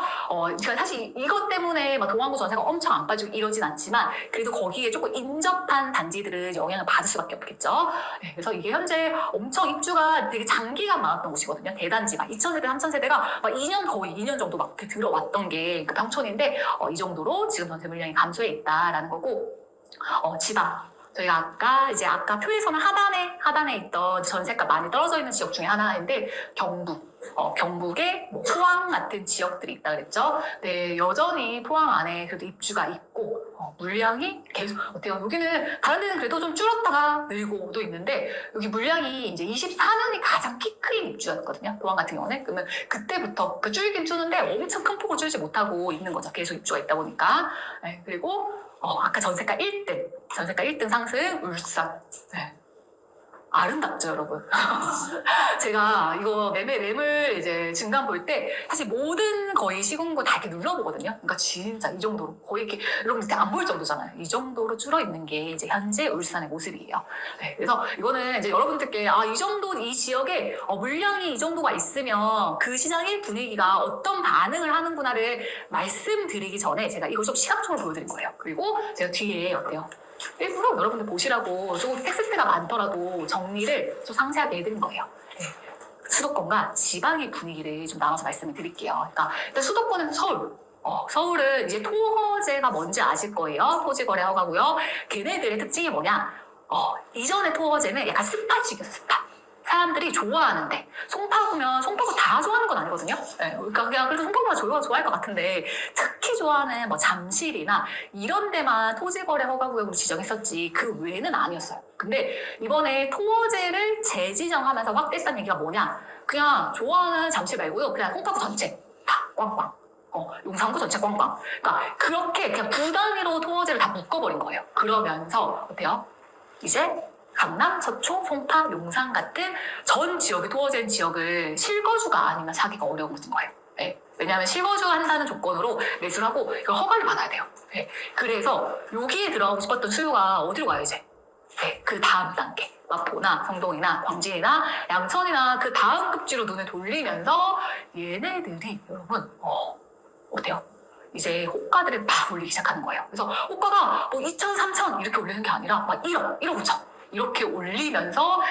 제가 사실 이것 때문에 막 동안구 전세가 엄청 안 빠지고 이러진 않지만 그래도 거기에 조금 인접한 단지들은 영향을 받을 수밖에 없겠죠. 네, 그래서 이게 현재 엄청 입주가 되게 장기간 많았던 곳이거든요. 대단지가 2,000세대, 3,000세대가 막 2년 거의 2년 정도 막 들어왔던 게 그 평촌인데 이 정도로 지금 전세 물량이 감소해 있다라는 거고 지방. 저희가 아까 표에서는 하단에 있던 전세가 많이 떨어져 있는 지역 중에 하나인데 경북의 뭐 포항 같은 지역들이 있다 그랬죠. 네, 여전히 포항 안에 그래도 입주가 있고 물량이 계속 어때요? 여기는 다른 데는 그래도 좀 줄었다가 늘고도 있는데 여기 물량이 이제 24년이 가장 피크인 입주였거든요. 포항 같은 경우는 그러면 그때부터 줄긴 주는데 엄청 큰 폭으로 줄지 못하고 있는 거죠. 계속 입주가 있다 보니까. 네, 그리고 아까 전세가 1등 상승 울산. 네. 아름답죠, 여러분. 제가 이거 매물 이제 증감 볼 때 사실 모든 거의 시공고 다 이렇게 눌러보거든요. 그러니까 진짜 이 정도로 거의 이렇게 여러분 이렇게 안 보일 정도잖아요. 이 정도로 줄어 있는 게 이제 현재 울산의 모습이에요. 네, 그래서 이거는 이제 여러분들께 이 정도 이 지역에 물량이 이 정도가 있으면 그 시장의 분위기가 어떤 반응을 하는구나를 말씀드리기 전에 제가 이걸 좀 시각적으로 보여드린 거예요. 그리고 제가 뒤에 어때요? 일부러 여러분들 보시라고 조금 텍스트가 많더라도 정리를 좀 상세하게 해드린 거예요. 네. 수도권과 지방의 분위기를 좀 나눠서 말씀을 드릴게요. 그러니까 일단 수도권은 서울. 서울은 이제 토허제가 뭔지 아실 거예요. 토지거래 허가고요. 걔네들의 특징이 뭐냐? 이전의 토허제는 약간 스파식이었어, 스파. 사람들이 좋아하는데 송파구면 송파구 다 좋아하는 건 아니거든요. 네, 그러니까 그냥 그래도 송파구가 좋아할 것 같은데 특히 좋아하는 뭐 잠실이나 이런 데만 토지거래 허가구역으로 지정했었지 그 외에는 아니었어요. 근데 이번에 토어제를 재지정하면서 확대했다는 얘기가 뭐냐? 그냥 좋아하는 잠실 말고요, 그냥 송파구 전체 다 꽝꽝. 용산구 전체 꽝꽝. 그러니까 그렇게 그냥 부 단위로 토어제를 다 묶어버린 거예요. 그러면서 어때요? 이제 강남, 서초, 송파, 용산 같은 전 지역의 토어제인 지역을 실거주가 아니면 사기가 어려워진 거예요. 네. 왜냐하면 실거주 한다는 조건으로 매수를 하고 이걸 허가를 받아야 돼요. 네. 그래서 여기에 들어가고 싶었던 수요가 어디로 가요 이제? 네. 그 다음 단계. 마포나 성동이나 광진이나 양천이나 그 다음 급지로 눈을 돌리면서 얘네들이 여러분 어때요? 이제 호가들을 막 올리기 시작하는 거예요. 그래서 호가가 뭐 2천, 3천 이렇게 올리는 게 아니라 막 1억, 1억 5천 이렇게 올리면서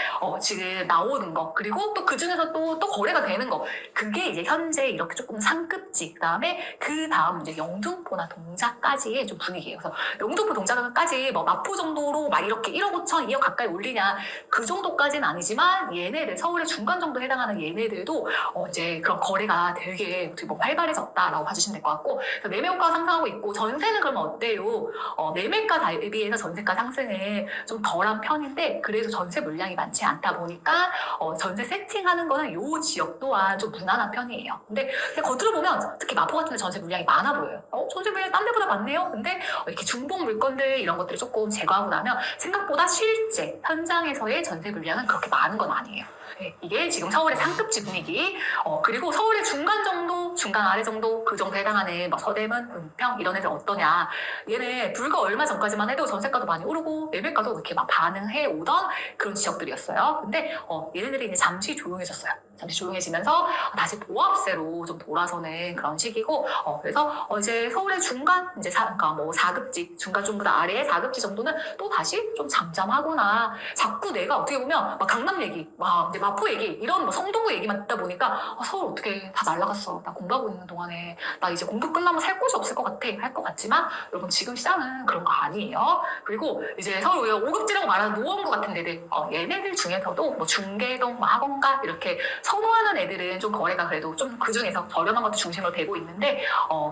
지금 나오는 거, 그리고 또 그중에서 또 거래가 되는 거, 그게 이제 현재 이렇게 조금 상급지, 그다음에 그 다음 이제 영등포나 동작까지의 좀 분위기예요. 그래서 영등포 동작까지 뭐 마포 정도로 막 이렇게 1억 5천, 2억 가까이 올리냐 그 정도까지는 아니지만 얘네들 서울의 중간 정도 해당하는 얘네들도 이제 그런 거래가 되게 어떻게 보면 활발해졌다라고 봐주시면 될 것 같고, 그래서 매매 효과가 상승하고 있고 전세는 그러면 어때요? 매매가 대비해서 전세가 상승은 좀 덜한 편인데 그래도 전세 물량이 많지 않다 보니까 전세 세팅하는 거는 요 지역 또한 좀 무난한 편이에요. 근데 겉으로 보면 특히 마포 같은 데 전세 물량이 많아 보여요. 전세 물량이 딴 데보다 많네요. 근데 이렇게 중복 물건들 이런 것들을 조금 제거하고 나면 생각보다 실제 현장에서의 전세 물량은 그렇게 많은 건 아니에요. 네, 이게 지금 서울의 상급지 분위기, 그리고 서울의 중간 정도, 중간 아래 정도, 그 정도 해당하는 뭐 서대문, 은평 이런 애들 어떠냐? 얘네 불과 얼마 전까지만 해도 전세가도 많이 오르고 매매가도 이렇게 막 반응해 오던 그런 지역들이었어요. 근데 얘네들이 이제 잠시 조용해졌어요. 잠시 조용해지면서 다시 보합세로 좀 돌아서는 그런 시기고, 그래서 이제 서울의 중간, 이제 그러니까 뭐 4급지, 중간 좀보다 아래의 4급지 정도는 또 다시 좀 잠잠하거나, 자꾸 내가 어떻게 보면 막 강남 얘기, 막 마포 얘기, 이런 뭐 성동구 얘기만 듣다 보니까 서울 어떻게 다 날라갔어. 나 공부하고 있는 동안에 나 이제 공부 끝나면 살 곳이 없을 것 같아. 할 것 같지만 여러분 지금 시장은 그런 거 아니에요. 그리고 이제 서울 5급지라고 말하는 노원구 같은 데들, 얘네들 중에서도 뭐 중계동, 뭐 학원가 이렇게 선호하는 애들은 좀 거래가 그래도 좀 그중에서 저렴한 것도 중심으로 되고 있는데,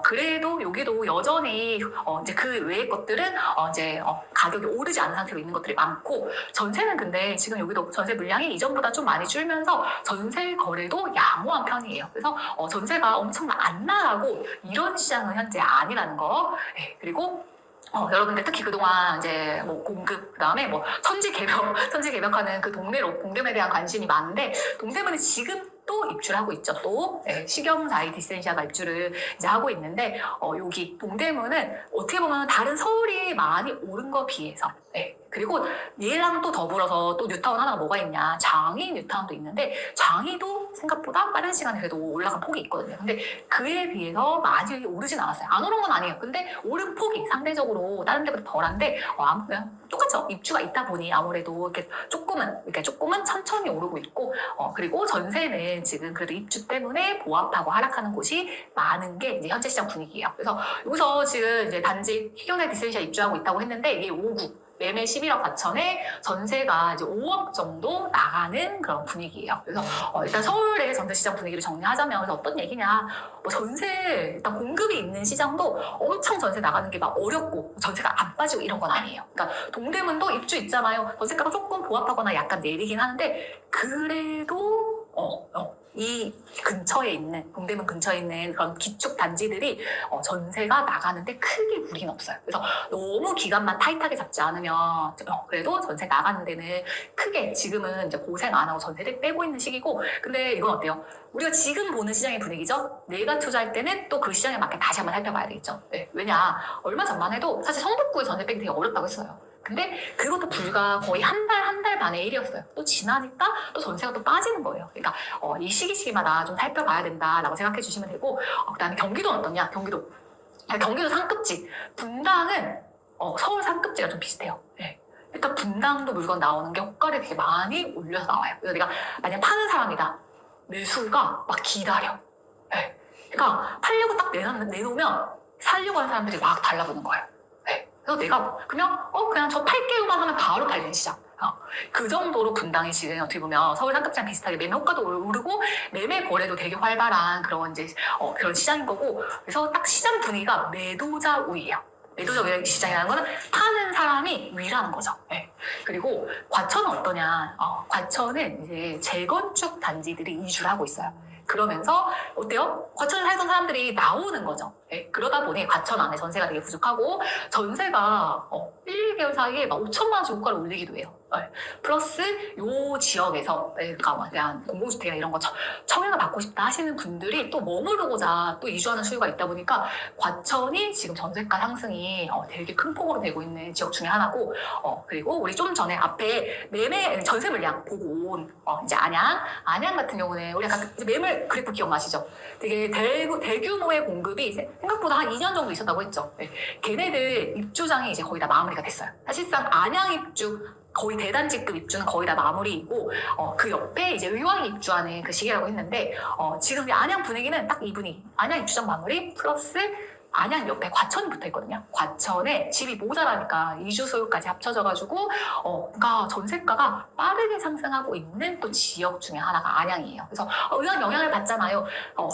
그래도 여기도 여전히 이제 그 외의 것들은 이제 가격이 오르지 않은 상태로 있는 것들이 많고, 전세는 근데 지금 여기도 전세 물량이 이전보다 좀 많이 줄면서 전세 거래도 양호한 편이에요. 그래서 전세가 엄청 안 나가고 이런 시장은 현재 아니라는 거. 네, 그리고 여러분들 특히 그동안 이제 뭐 공급, 그 다음에 뭐 천지개벽하는 그 동대문에 대한 관심이 많은데, 동대문이 지금 또 입주하고 있죠. 또 식염사이 디센시아가 입주를 이제 하고 있는데, 여기 동대문은 어떻게 보면 다른 서울이 많이 오른 거 비해서, 그리고 얘랑 또 더불어서 또 뉴타운 하나가 뭐가 있냐, 장위 뉴타운도 있는데 장위도 생각보다 빠른 시간에 그래도 올라간 폭이 있거든요. 근데 그에 비해서 많이 오르진 않았어요. 안 오른 건 아니에요. 근데 오른 폭이 상대적으로 다른 데보다 덜한데 그냥 똑같죠. 입주가 있다 보니 아무래도 이렇게 조금은 천천히 오르고 있고, 그리고 전세는 지금 그래도 입주 때문에 보합하고 하락하는 곳이 많은 게 이제 현재 시장 분위기예요. 그래서 여기서 지금 이제 단지 희경의 디센시아 입주하고 있다고 했는데 이게 5구 매매 11억 4천에 전세가 이제 5억 정도 나가는 그런 분위기예요. 그래서 일단 서울의 전세 시장 분위기를 정리하자면 그래서 어떤 얘기냐, 뭐 전세 일단 공급이 있는 시장도 엄청 전세 나가는 게 막 어렵고 전세가 안 빠지고 이런 건 아니에요. 그러니까 동대문도 입주 있잖아요. 전세가가 조금 보합하거나 약간 내리긴 하는데 그래도 이 근처에 있는, 동대문 근처에 있는 그런 기축 단지들이 전세가 나가는데 크게 무리는 없어요. 그래서 너무 기간만 타이트하게 잡지 않으면 그래도 전세 나가는 데는 크게 지금은 이제 고생 안 하고 전세를 빼고 있는 시기고, 근데 이건 어때요? 우리가 지금 보는 시장의 분위기죠? 내가 투자할 때는 또 그 시장에 맞게 다시 한번 살펴봐야 되겠죠. 네. 왜냐, 얼마 전만 해도 사실 성북구에 전세 빼기 되게 어렵다고 했어요. 근데 그것도 불과 거의 한 달 반의 일이었어요. 또 지나니까 또 전세가 또 빠지는 거예요. 그러니까 이 시기마다 좀 살펴봐야 된다라고 생각해 주시면 되고, 그다음에 경기도는 어떠냐? 경기도 상급지. 분당은 서울 상급지가 좀 비슷해요. 네. 일단 분당도 물건 나오는 게 호가를 되게 많이 올려서 나와요. 그래서 내가 만약 파는 사람이다. 매수가 막 기다려. 네. 그러니까 팔려고 딱 내놓으면 살려고 하는 사람들이 막 달라붙는 거예요. 그래서 내가 그냥 저 팔게요만 하면 바로 팔리는 시장. 그 정도로 분당이 지금 어떻게 보면 서울 상급지랑 비슷하게 매매 호가도 오르고 매매 거래도 되게 활발한 그런 이제 그런 시장인 거고, 그래서 딱 시장 분위기가 매도자 우위예요. 매도자 우위 시장이라는 거는 파는 사람이 위라는 거죠. 네. 그리고 과천은 어떠냐? 과천은 이제 재건축 단지들이 이주를 하고 있어요. 그러면서 어때요? 과천에 살던 사람들이 나오는 거죠. 네, 그러다 보니 과천 안에 전세가 되게 부족하고, 전세가 1, 2개월 사이에 막 5천만 원씩 호가를 올리기도 해요. 네. 플러스 요 지역에서 그러니까 그냥 공공주택이나 이런 거 청약을 받고 싶다 하시는 분들이 또 머무르고자 또 이주하는 수요가 있다 보니까 과천이 지금 전세가 상승이 되게 큰 폭으로 되고 있는 지역 중에 하나고, 그리고 우리 좀 전에 앞에 매매 전세 물량 보고 온 이제 안양 같은 경우는 우리 약간 매물 그래프 기억나시죠? 되게 대규모의 공급이 생각보다 한 2년 정도 있었다고 했죠. 네. 걔네들 입주장이 이제 거의 다 마무리가 됐어요. 사실상 안양 입주 거의 대단지급 입주는 거의 다 마무리이고, 그 옆에 이제 의왕이 입주하는 그 시기라고 했는데, 지금 안양 분위기는 딱 이 분위기. 안양 입주장 마무리 플러스 안양 옆에 과천이 붙어 있거든요. 과천에 집이 모자라니까 이주 소유까지 합쳐져가지고 그러니까 전세가가 빠르게 상승하고 있는 또 지역 중에 하나가 안양이에요. 그래서 의학 영향을 받잖아요.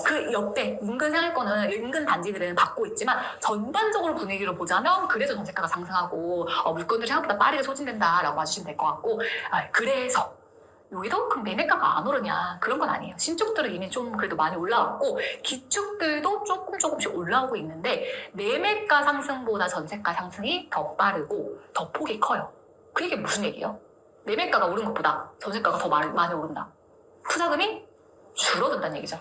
그 옆에 인근 생활권은 인근 단지들은 받고 있지만 전반적으로 분위기로 보자면 그래서 전세가가 상승하고 물건들이 생각보다 빠르게 소진된다라고 봐주시면 될 것 같고, 그래서 여기도 그럼 매매가가 안 오르냐? 그런 건 아니에요. 신축들은 이미 좀 그래도 많이 올라왔고, 기축들도 조금씩 올라오고 있는데, 매매가 상승보다 전세가 상승이 더 빠르고 더 폭이 커요. 그 얘기는 무슨 얘기예요? 매매가가 오른 것보다 전세가가 더 많이 오른다. 투자금이 줄어든다는 얘기죠.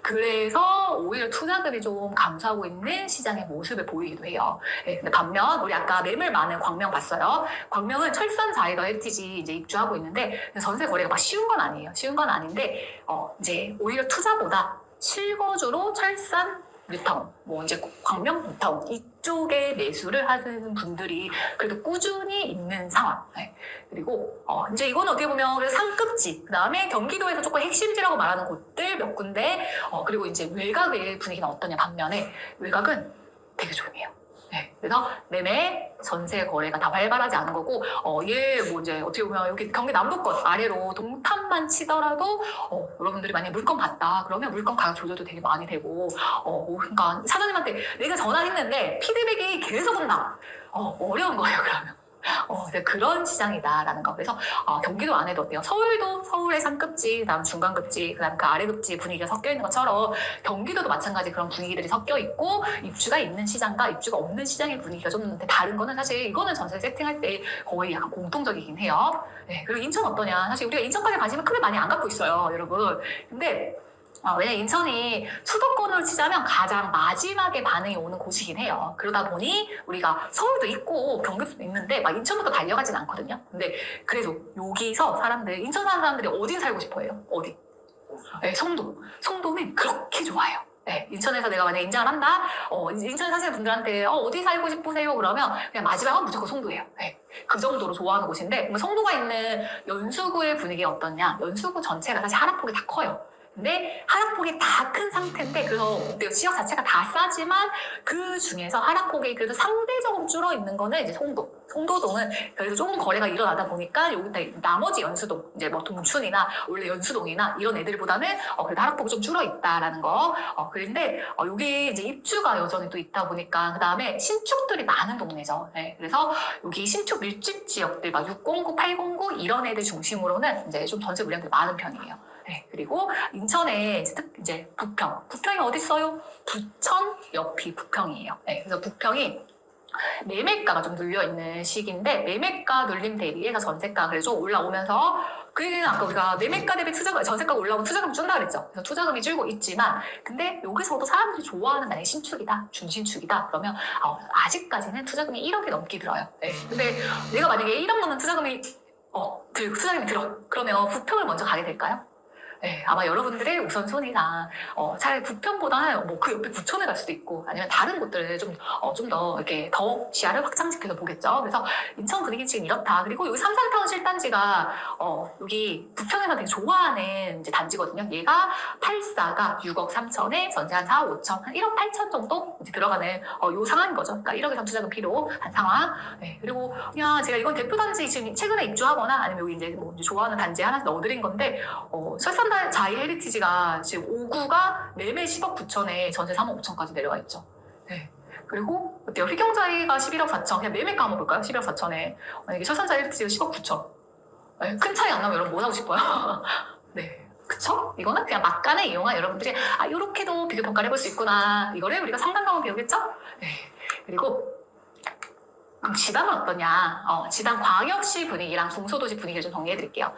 그래서 오히려 투자금이 좀 감소하고 있는 시장의 모습을 보이기도 해요. 네, 근데 반면 우리 아까 매물 많은 광명 봤어요. 광명은 철산 자이더 헬티지 이제 입주하고 있는데 전세 거래가 막 쉬운 건 아니에요. 쉬운 건 아닌데 이제 오히려 투자보다 실거주로 철산 뉴타운, 이제 광명 뉴타운 이쪽에 매수를 하는 분들이 그래도 꾸준히 있는 상황. 네. 그리고 이제 이건 어떻게 보면 그래서 상급지, 그 다음에 경기도에서 조금 핵심지라고 말하는 곳들 몇 군데, 그리고 이제 외곽의 분위기는 어떠냐 반면에 외곽은 되게 조용해요. 네. 그래서 매매, 전세 거래가 다 활발하지 않은 거고, 얘 이제 어떻게 보면 여기 경기 남부권 아래로 동탄만 치더라도, 여러분들이 만약에 물건 봤다 그러면 물건 가격 조절도 되게 많이 되고, 그러니까 사장님한테 내가 전화했는데 피드백이 계속 온다. 어려운 거예요, 그러면. 그런 시장이다라는 거. 그래서 경기도 안에도 어때요? 서울도 서울의 상급지, 그다음 중간급지, 그다음 그 아래급지 분위기가 섞여 있는 것처럼 경기도도 마찬가지 그런 분위기들이 섞여 있고, 입주가 있는 시장과 입주가 없는 시장의 분위기가 좀 다른 거는 사실 이거는 전세 세팅할 때 거의 약간 공통적이긴 해요. 네, 그리고 인천 어떠냐? 사실 우리가 인천까지 관심을 크게 많이 안 갖고 있어요, 여러분. 근데 왜냐면 인천이 수도권으로 치자면 가장 마지막에 반응이 오는 곳이긴 해요. 그러다 보니 우리가 서울도 있고 경기도 있는데 막 인천부터 달려가진 않거든요. 근데 그래도 여기서 인천 사는 사람들이 어디 살고 싶어 해요? 어디? 네, 송도는 그렇게 좋아해요. 네, 인천에서 내가 만약에 인장을 한다, 인천에 사시는 분들한테 어디 살고 싶으세요? 그러면 그냥 마지막은 무조건 송도예요. 네, 그 정도로 좋아하는 곳인데, 송도가 있는 연수구의 분위기가 어떠냐? 연수구 전체가 사실 하락폭이 다 커요. 근데 하락폭이 다 큰 상태인데, 그래서 지역 자체가 다 싸지만 그 중에서 하락폭이 그래도 상대적으로 줄어 있는 거는 이제 송도동은 그래도 조금 거래가 일어나다 보니까 여기 나머지 연수동, 이제 동춘이나 원래 연수동이나 이런 애들보다는 그래도 하락폭이 좀 줄어 있다라는 거. 그런데 여기 이제 입주가 여전히 또 있다 보니까, 그 다음에 신축들이 많은 동네죠. 네, 그래서 여기 신축 밀집 지역들 막 609, 809 이런 애들 중심으로는 이제 좀 전세 물량들이 많은 편이에요. 네, 그리고 인천에 이제 부평이 어디 있어요? 부천 옆이 부평이에요. 네, 그래서 부평이 매매가가 좀 눌려있는 시기인데 매매가 눌림 대비해서 전세가 그래서 좀 올라오면서 그 얘기는 아까 우리가 매매가 대비 전세가가 올라오면 투자금이 준다 그랬죠. 그래서 투자금이 줄고 있지만 근데 여기서도 사람들이 좋아하는 만약에 신축이다, 준신축이다 그러면 아직까지는 투자금이 1억이 넘게 들어요. 네. 근데 내가 만약에 1억 넘는 투자금이 들어 그러면 부평을 먼저 가게 될까요? 네, 아마 여러분들의 우선순위가 차라리 부평보다는 뭐 그 옆에 부천에 갈 수도 있고 아니면 다른 곳들을 좀 더 이렇게 더 시야를 확장시켜서 보겠죠. 그래서 인천 분위기 지금 이렇다. 그리고 여기 삼산타운 실단지가 여기 부평에서 되게 좋아하는 이제 단지거든요. 얘가 84가 6억 3천에 전세 한 4억 5천, 한 1억 8천 정도 이제 들어가는 요 상황인 거죠. 그러니까 1억 이상 투자금 필요한 상황. 네, 그리고 그냥 제가 이건 대표 단지 지금 최근에 입주하거나 아니면 여기 이제 뭐 이제 좋아하는 단지에 하나씩 넣어드린 건데 설산 자이 헤리티지가 지금 5구가 매매 10억 9천에 전세 3억 5천까지 내려가 있죠. 네. 그리고 어때요? 휘경자이가 11억 4천, 그냥 매매가 한번 볼까요? 11억 4천에 만약에 설산자이 헤리티지가 10억 9천. 네. 큰 차이 안 나면 여러분 뭐 사고 싶어요? 네. 그쵸? 이거는 그냥 막간에 이용한 여러분들이 이렇게도 비교 평가를 해볼 수 있구나. 이거를 우리가 상담가면 배우겠죠? 네. 그리고 그럼 지방은 어떠냐? 지방 광역시 분위기랑 중소도시 분위기를 좀 정리해드릴게요.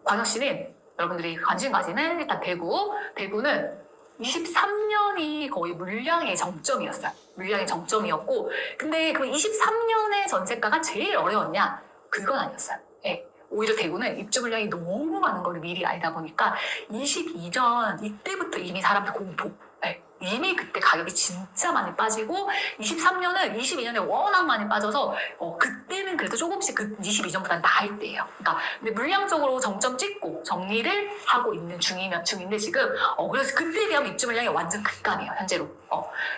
광역시는 여러분들이 관심 가지는 일단 대구는 23년이 거의 물량의 정점이었어요. 물량의 정점이었고 근데 그 23년의 전세가가 제일 어려웠냐? 그건 아니었어요. 네. 오히려 대구는 입주 물량이 너무 많은 걸 미리 알다 보니까 22년 이때부터 이미 사람들 공포. 네. 이미 그때 가격이 진짜 많이 빠지고 23년은 22년에 워낙 많이 빠져서 그때는 그래도 조금씩 그 22년보다 나을 때예요. 그러니까 근데 물량적으로 정점 찍고 정리를 하고 있는 중인데 지금 그래서 그때에 비하면 입주 물량이 완전 급감이에요 현재로.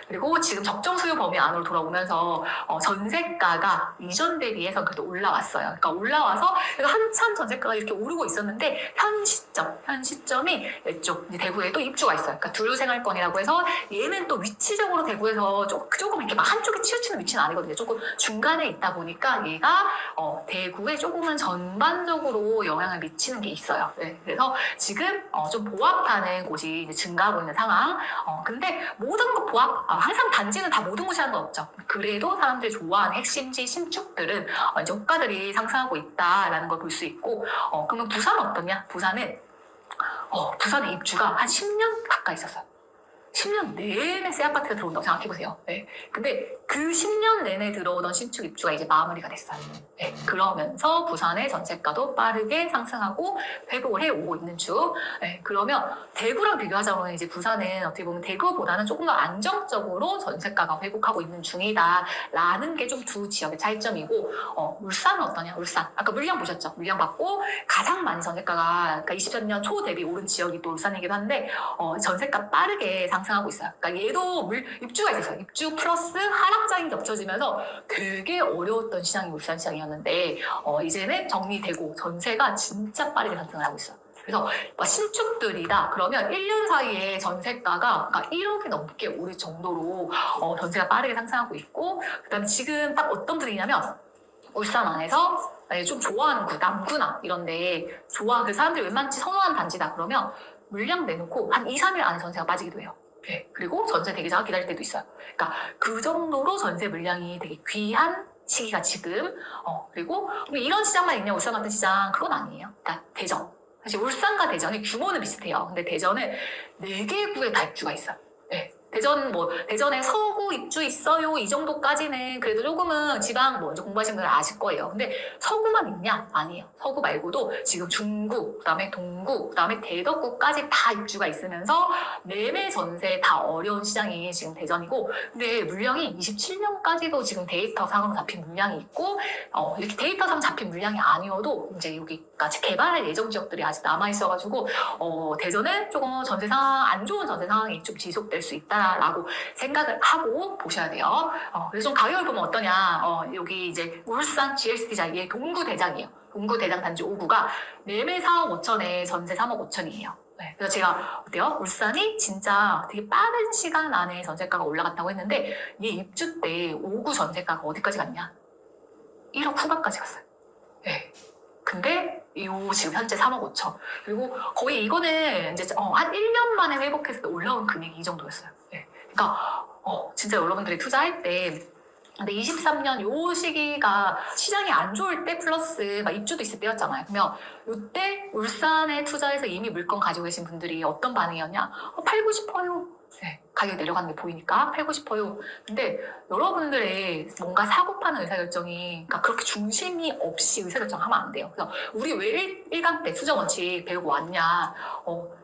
그리고 지금 적정 수요 범위 안으로 돌아오면서 전세가가 이전 대비해서 그래도 올라왔어요. 그러니까 올라와서 한참 전세가가 이렇게 오르고 있었는데 현 시점이 이쪽 대구에도 입주가 있어요. 그러니까 두루생활권이라고 해서 얘는 또 위치적으로 대구에서 조금 이렇게 막 한쪽에 치우치는 위치는 아니거든요. 조금 중간에 있다 보니까 얘가 대구에 조금은 전반적으로 영향을 미치는 게 있어요. 네, 그래서 지금 좀 보합하는 곳이 이제 증가하고 있는 상황. 근데 모든 것 보합, 항상 단지는 다 모든 곳이 하는 건 없죠. 그래도 사람들이 좋아하는 핵심지 신축들은 이제 호가들이 상승하고 있다라는 걸 볼 수 있고, 그러면 부산은 어떠냐? 부산의 입주가 한 10년 가까이 있었어요. 10년 내내 새 아파트가 들어온다고 생각해보세요. 네. 근데 그 10년 내내 들어오던 신축 입주가 이제 마무리가 됐어요. 네. 그러면서 부산의 전세가도 빠르게 상승하고 회복을 해오고 있는 중. 네. 그러면 대구랑 비교하자면 이제 부산은 어떻게 보면 대구보다는 조금 더 안정적으로 전세가가 회복하고 있는 중이다라는 게 좀 두 지역의 차이점이고, 울산은 어떠냐? 울산. 아까 물량 보셨죠? 물량 받고 가장 많이 전세가가, 그러니까 20년 초 대비 오른 지역이 또 울산이기도 한데, 전세가 빠르게 상승하고 있어요. 그러니까 얘도 입주가 있었어요. 입주 플러스 하락장이 겹쳐지면서 되게 어려웠던 시장이 울산 시장이었는데 이제는 정리되고 전세가 진짜 빠르게 상승을 하고 있어요. 그래서 신축들이다 그러면 1년 사이에 전세가가 1억이 넘게 오를 정도로 전세가 빠르게 상승하고 있고 그다음에 지금 딱 어떤 분위기냐면 울산 안에서 좀 좋아하는 구, 남구나 이런데 그 사람들이 웬만치 선호하는 단지다 그러면 물량 내놓고 한 2, 3일 안에 전세가 빠지기도 해요. 네, 그리고 전세 대기자가 기다릴 때도 있어요. 그러니까 그 정도로 전세 물량이 되게 귀한 시기가 지금. 그리고 이런 시장만 있냐 울산 같은 시장 그건 아니에요. 그러니까 대전. 사실 울산과 대전의 규모는 비슷해요. 근데 대전은 4개 구에 다 입주가 있어요. 네. 대전에 서구 입주 있어요. 이 정도까지는 그래도 조금은 지방 먼저 공부하신 분들 아실 거예요. 근데 서구만 있냐? 아니에요. 서구 말고도 지금 중구, 그다음에 동구, 그다음에 대덕구까지 다 입주가 있으면서 매매 전세 다 어려운 시장이 지금 대전이고, 근데 물량이 27년까지도 지금 데이터상으로 잡힌 물량이 있고, 이렇게 데이터상 잡힌 물량이 아니어도 이제 여기까지 개발할 예정 지역들이 아직 남아 있어가지고 대전은 조금 전세 상황 안 좋은 전세 상황이 좀 지속될 수 있다. 라고 생각을 하고 보셔야 돼요. 그래서 좀 가격을 보면 어떠냐. 여기 이제 울산 GLCT자리의 동구대장이에요. 동구대장 단지 5구가 매매 4억 5천에 전세 3억 5천이에요. 네, 그래서 제가 어때요? 울산이 진짜 되게 빠른 시간 안에 전세가가 올라갔다고 했는데 이 입주 때 5구 전세가가 어디까지 갔냐? 1억 후반까지 갔어요. 네. 근데 지금 현재 3억 5천. 그리고 거의 이거는 이제 한 1년 만에 회복해서 올라온 금액이 이 정도였어요. 네. 그러니까 진짜 여러분들이 투자할 때 근데 23년 요 시기가 시장이 안 좋을 때 플러스 막 입주도 있을 때였잖아요. 그러면 이때 울산에 투자해서 이미 물건 가지고 계신 분들이 어떤 반응이었냐? 팔고 싶어요. 네, 가격이 내려가는 게 보이니까 팔고 싶어요. 근데 여러분들의 뭔가 사고 파는 의사결정이 그러니까 그렇게 중심이 없이 의사결정하면 안 돼요. 그래서 우리 왜 1강 때 투자 원칙 배우고 왔냐?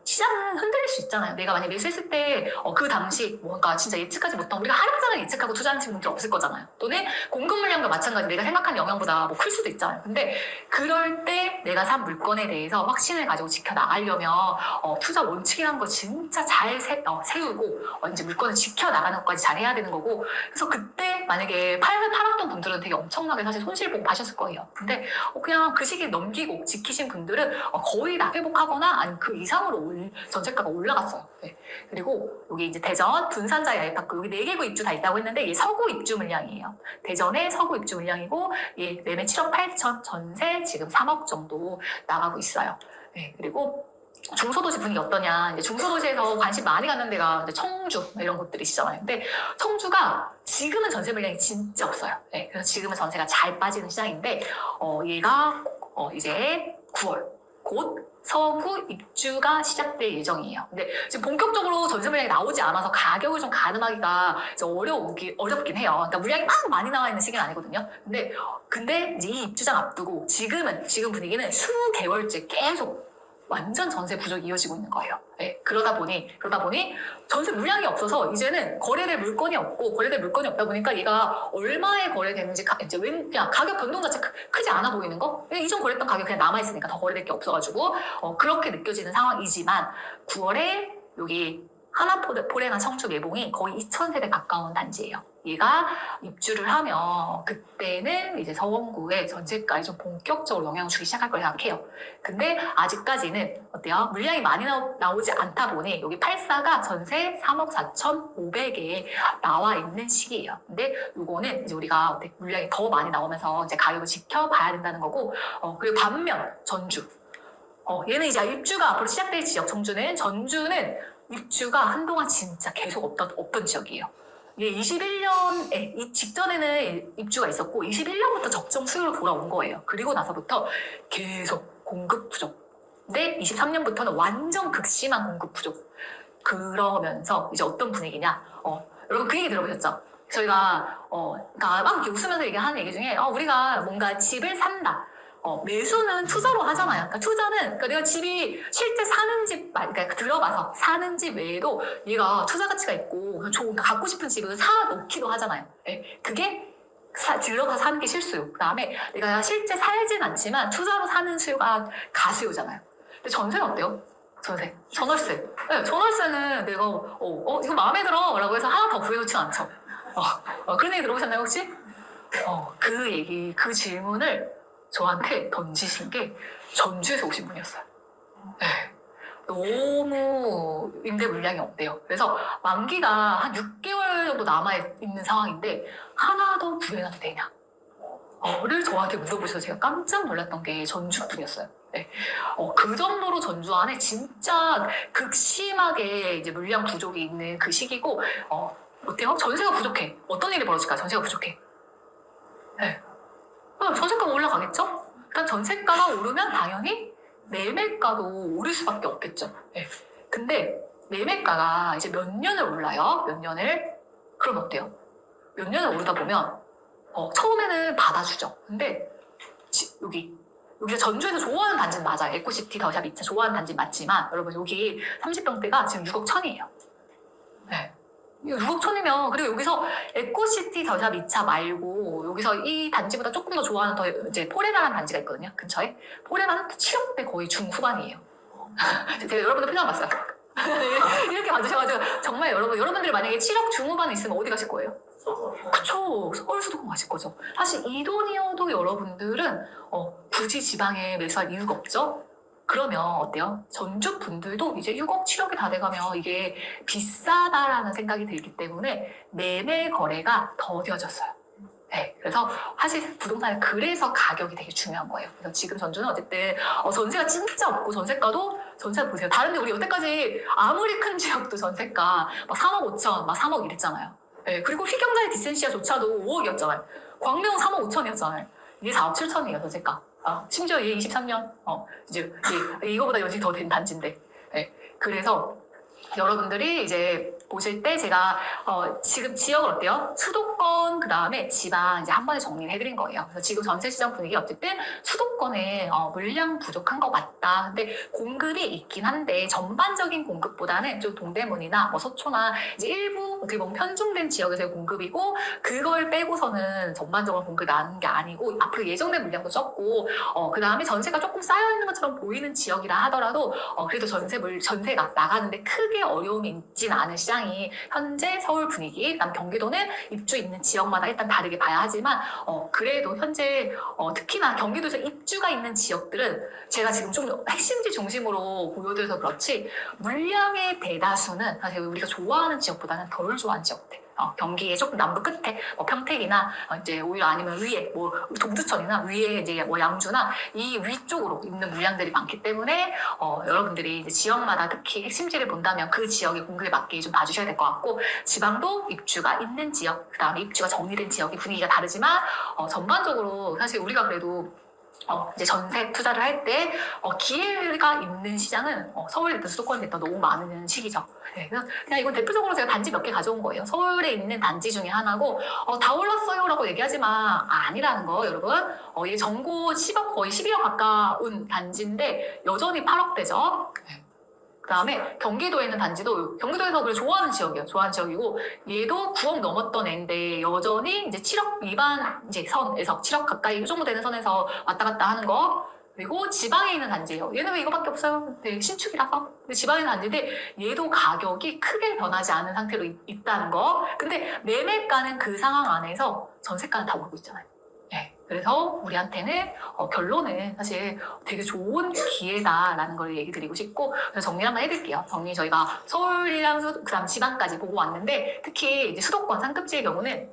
시장은 흔들릴 수 있잖아요. 내가 만약에 매수했을 때 그 당시 뭔가 진짜 예측하지 못한 우리가 하락장을 예측하고 투자하는 분들 없을 거잖아요. 또는 공급 물량도 마찬가지 내가 생각한 영향보다 뭐 클 수도 있잖아요. 근데 그럴 때 내가 산 물건에 대해서 확신을 가지고 지켜나가려면 투자 원칙이라는 거 진짜 잘 세우고 이제 물건을 지켜나가는 것까지 잘 해야 되는 거고 그래서 그때 만약에 팔았던 분들은 되게 엄청나게 사실 손실 보고 파셨을 거예요. 근데 그냥 그 시기 넘기고 지키신 분들은 거의 다 회복하거나 아니면 그 이상으로 전세가가 올라갔어요. 네. 그리고 여기 이제 대전, 분산자의 아이파크 여기 4개구 입주 다 있다고 했는데 이게 서구 입주 물량이에요. 대전의 서구 입주 물량이고 매매 7억 8천, 전세 지금 3억 정도 나가고 있어요. 네. 그리고 중소도시 분위기 어떠냐. 이제 중소도시에서 관심 많이 갖는 데가 이제 청주 이런 곳들이 있잖아요. 근데 청주가 지금은 전세 물량이 진짜 없어요. 네, 그래서 지금은 전세가 잘 빠지는 시장인데 얘가 이제 9월 곧 서구 입주가 시작될 예정이에요. 근데 지금 본격적으로 전세 물량이 나오지 않아서 가격을 좀 가늠하기가 이제 어렵긴 해요. 그러니까 물량이 막 많이 나와 있는 시기는 아니거든요. 근데 이제 이 입주장 앞두고 지금 분위기는 수개월째 계속 완전 전세 부족이 이어지고 있는 거예요. 네, 그러다 보니 전세 물량이 없어서 이제는 거래될 물건이 없다 보니까 얘가 얼마에 거래되는지 이제 그냥 가격 변동 자체 크지 않아 보이는 거? 이전 거래했던 가격 그냥 남아 있으니까 더 거래될 게 없어가지고 그렇게 느껴지는 상황이지만 9월에 여기 하나포레나 청주 매봉이 거의 2,000세대 가까운 단지예요. 얘가 입주를 하면 그때는 이제 서원구에 전세가에 좀 본격적으로 영향을 주기 시작할 거라 생각해요. 근데 아직까지는 어때요? 물량이 많이 나오지 않다 보니 여기 84가 전세 3억 4,500에 나와 있는 시기예요. 근데 요거는 이제 우리가 물량이 더 많이 나오면서 이제 가격을 지켜봐야 된다는 거고 그리고 반면 전주 얘는 이제 입주가 앞으로 시작될 지역 전주는 입주가 한동안 진짜 계속 없던 지역이에요. 이게 21년에 이 직전에는 입주가 있었고 21년부터 적정 수요로 돌아온 거예요. 그리고 나서부터 계속 공급 부족. 근데 23년부터는 완전 극심한 공급 부족. 그러면서 이제 어떤 분위기냐? 여러분 그 얘기 들어보셨죠? 저희가 그러니까 막 이렇게 웃으면서 얘기하는 얘기 중에 우리가 뭔가 집을 산다. 매수는 투자로 하잖아요. 그러니까 투자는 내가 집이 실제 사는 집, 그러니까 들어가서 사는 집 외에도 얘가 투자 가치가 있고 그러니까 갖고 싶은 집을 사 놓기도 하잖아요. 네, 그게 들어가서 사는 게 실수요. 그다음에 내가 실제 살진 않지만 투자로 사는 수요가 가수요잖아요. 근데 전세는 어때요? 전월세. 네, 전월세는 내가 이거 마음에 들어 라고 해서 하나 더 구해놓진 않죠. 그런 얘기 들어보셨나요 혹시? 그 질문을 저한테 던지신 게 전주에서 오신 분이었어요. 네. 너무 임대 물량이 없대요. 그래서 만기가 한 6개월 정도 남아있는 상황인데 하나 더 구해놔도 되냐? 를 저한테 물어보셔서 제가 깜짝 놀랐던 게 전주 분이었어요. 네. 그 정도로 전주 안에 진짜 극심하게 이제 물량 부족이 있는 그 시기고 어때요? 전세가 부족해. 어떤 일이 벌어질까? 전세가 부족해. 네. 전세가가 올라가겠죠? 그러니까 전세가가 오르면 당연히 매매가도 오를 수밖에 없겠죠. 네. 근데 매매가가 이제 몇 년을 올라요? 몇 년을? 그럼 어때요? 몇 년을 오르다 보면 처음에는 받아주죠. 근데 여기가 전주에서 좋아하는 단지는 맞아요. 에코시티 더샵 2차 좋아하는 단지 맞지만 여러분 여기 30평대가 지금 6억 1천이에요. 네. 6억 천이면 그리고 여기서 에코시티 더샵 2차 말고 여기서 이 단지보다 조금 더 좋아하는 더 이제 포레나라는 단지가 있거든요. 근처에 포레나는 7억대 거의 중후반이에요. 제가 여러분들 표정 봤어요. 이렇게 봐주셔가지고 정말 여러분들이 만약에 7억 중후반에 있으면 어디 가실 거예요? 그쵸. 서울 수도권 가실 거죠. 사실 이 돈이어도 여러분들은 굳이 지방에 매수할 이유가 없죠. 그러면 어때요? 전주 분들도 이제 6억, 7억이 다 돼가면 이게 비싸다라는 생각이 들기 때문에 매매 거래가 더뎌졌어요. 네, 그래서 사실 부동산은 그래서 가격이 되게 중요한 거예요. 그래서 지금 전주는 어쨌든 전세가 진짜 없고 전세가 보세요. 다른데 우리 여태까지 아무리 큰 지역도 전세가 막 3억 5천, 막 3억 이랬잖아요. 네, 그리고 휘경자의 디센시아조차도 5억이었잖아요. 광명 3억 5천이었잖아요. 이게 4억 7천이에요, 전세가. 심지어 얘 23년, 이제 이거보다 연식이 더 된 단지인데. 네, 그래서 여러분들이 이제 보실 때 제가 지금 지역은 어때요? 수도권 그다음에 지방 이제 한 번에 정리를 해드린 거예요. 그래서 지금 전세 시장 분위기 어쨌든 수도권에 물량 부족한 것 맞다. 근데 공급이 있긴 한데 전반적인 공급보다는 좀 동대문이나 뭐 서초나 이제 일부 어떻게 보면 편중된 지역에서의 공급이고 그걸 빼고서는 전반적으로 공급이 나는 게 아니고 앞으로 예정된 물량도 적고 그다음에 전세가 조금 쌓여 있는 것처럼 보이는 지역이라 하더라도 그래도 전세가 나가는데 크게 어려움이 있진 않은 시장이 현재 서울 분위기, 그다음 경기도는 입주 있는 지역마다 일단 다르게 봐야 하지만 그래도 현재 특히나 경기도에서 입주가 있는 지역들은 제가 지금 좀 핵심지 중심으로 보여드려서 그렇지 물량의 대다수는 사실 우리가 좋아하는 지역보다는 덜 좋아하는 지역들. 경기의 조금 남부 끝에 평택이나 이제 오히려 아니면 위에 뭐 동두천이나 위에 이제 뭐 양주나 이 위쪽으로 있는 물량들이 많기 때문에 여러분들이 이제 지역마다 특히 핵심지를 본다면 그 지역의 공급에 맞게 좀 봐주셔야 될 것 같고 지방도 입주가 있는 지역 그다음에 입주가 정리된 지역의 분위기가 다르지만 전반적으로 사실 우리가 그래도 이제 전세 투자를 할 때 기회가 있는 시장은 서울이든 수도권이든 너무 많은 시기죠. 네, 그냥 이건 대표적으로 제가 단지 몇 개 가져온 거예요. 서울에 있는 단지 중에 하나고 다 올랐어요라고 얘기하지만 아니라는 거 여러분. 이게 전고 10억 거의 12억 가까운 단지인데 여전히 8억대죠. 네. 그다음에 경기도에 있는 단지도 경기도에서 그래 좋아하는 지역이에요. 좋아하는 지역이고 얘도 9억 넘었던 애인데 여전히 이제 7억 미만 이제 선에서 7억 가까이 이 정도 되는 선에서 왔다 갔다 하는 거. 그리고 지방에 있는 단지예요. 얘는 왜 이거밖에 없어요? 네, 신축이라서. 근데 지방에 있는 단지인데 얘도 가격이 크게 변하지 않은 상태로 있다는 거. 근데 매매가는 그 상황 안에서 전세가는 다 오르고 있잖아요. 네, 그래서 우리한테는 결론은 사실 되게 좋은 기회다라는 걸 얘기 드리고 싶고 그래서 정리 한번 해드릴게요. 정리 저희가 서울이랑 그다음 지방까지 보고 왔는데 특히 이제 수도권 상급지의 경우는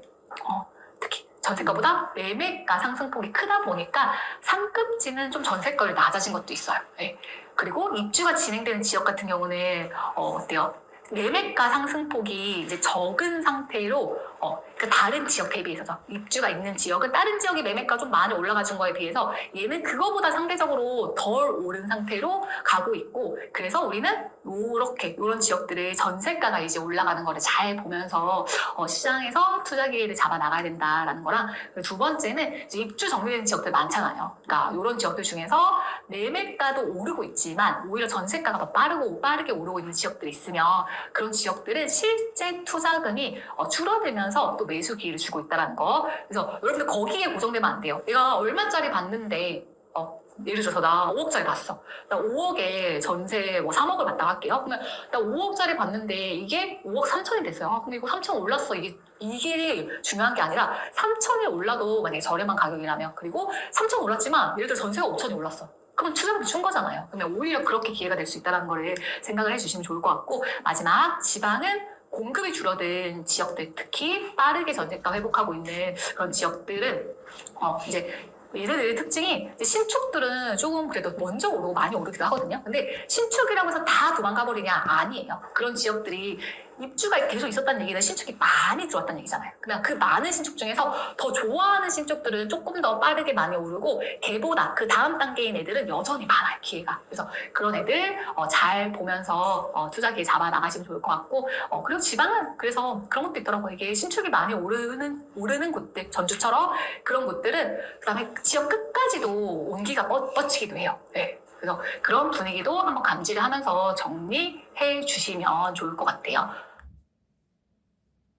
특히 전세가보다 매매가 상승폭이 크다 보니까 상급지는 좀 전세가율이 낮아진 것도 있어요. 네. 그리고 입주가 진행되는 지역 같은 경우는 어때요? 매매가 상승폭이 이제 적은 상태로 그러니까 다른 지역 대비해서 입주가 있는 지역은 다른 지역이 매매가 좀 많이 올라가준 거에 비해서 얘는 그거보다 상대적으로 덜 오른 상태로 가고 있고 그래서 우리는 이런 지역들을 전세가가 이제 올라가는 거를 잘 보면서 시장에서 투자 기회를 잡아 나가야 된다라는 거랑 두 번째는 이제 입주 정리된 지역들 많잖아요. 그러니까 이런 지역들 중에서 매매가도 오르고 있지만 오히려 전세가가 더 빠르게 오르고 있는 지역들이 있으면 그런 지역들은 실제 투자금이 줄어들면서 또 매수 기회를 주고 있다는 거. 그래서 여러분들 거기에 고정되면 안 돼요. 내가 얼마짜리 봤는데 예를 들어서 나 5억짜리 봤어. 나 5억에 전세 뭐 3억을 받다 할게요. 그러면 나 5억짜리 봤는데 이게 5억 3천이 됐어요. 근데 이거 3천 올랐어. 이게 중요한 게 아니라 3천이 올라도 만약에 저렴한 가격이라면 그리고 3천 올랐지만 예를 들어 전세가 5천이 올랐어. 그럼 투자금이 준 거잖아요. 그러면 오히려 그렇게 기회가 될 수 있다는 거를 생각을 해주시면 좋을 것 같고 마지막 지방은 공급이 줄어든 지역들 특히 빠르게 전세가 회복하고 있는 그런 지역들은 이제 얘네들의 특징이 이제 신축들은 조금 그래도 먼저 오르고 많이 오르기도 하거든요. 근데 신축이라고 해서 다 도망가 버리냐? 아니에요. 그런 지역들이 입주가 계속 있었다는 얘기는 신축이 많이 들어왔다는 얘기잖아요. 그냥 그 많은 신축 중에서 더 좋아하는 신축들은 조금 더 빠르게 많이 오르고 걔보다 그 다음 단계인 애들은 여전히 많아요. 기회가. 그래서 그런 애들 잘 보면서 투자 기회 잡아 나가시면 좋을 것 같고 그리고 지방은 그래서 그런 것도 있더라고요. 이게 신축이 많이 오르는 곳들 전주처럼 그런 곳들은 그다음에 지역 끝까지도 온기가 뻗치기도 해요. 네. 그래서 그런 분위기도 한번 감지를 하면서 정리해 주시면 좋을 것 같아요.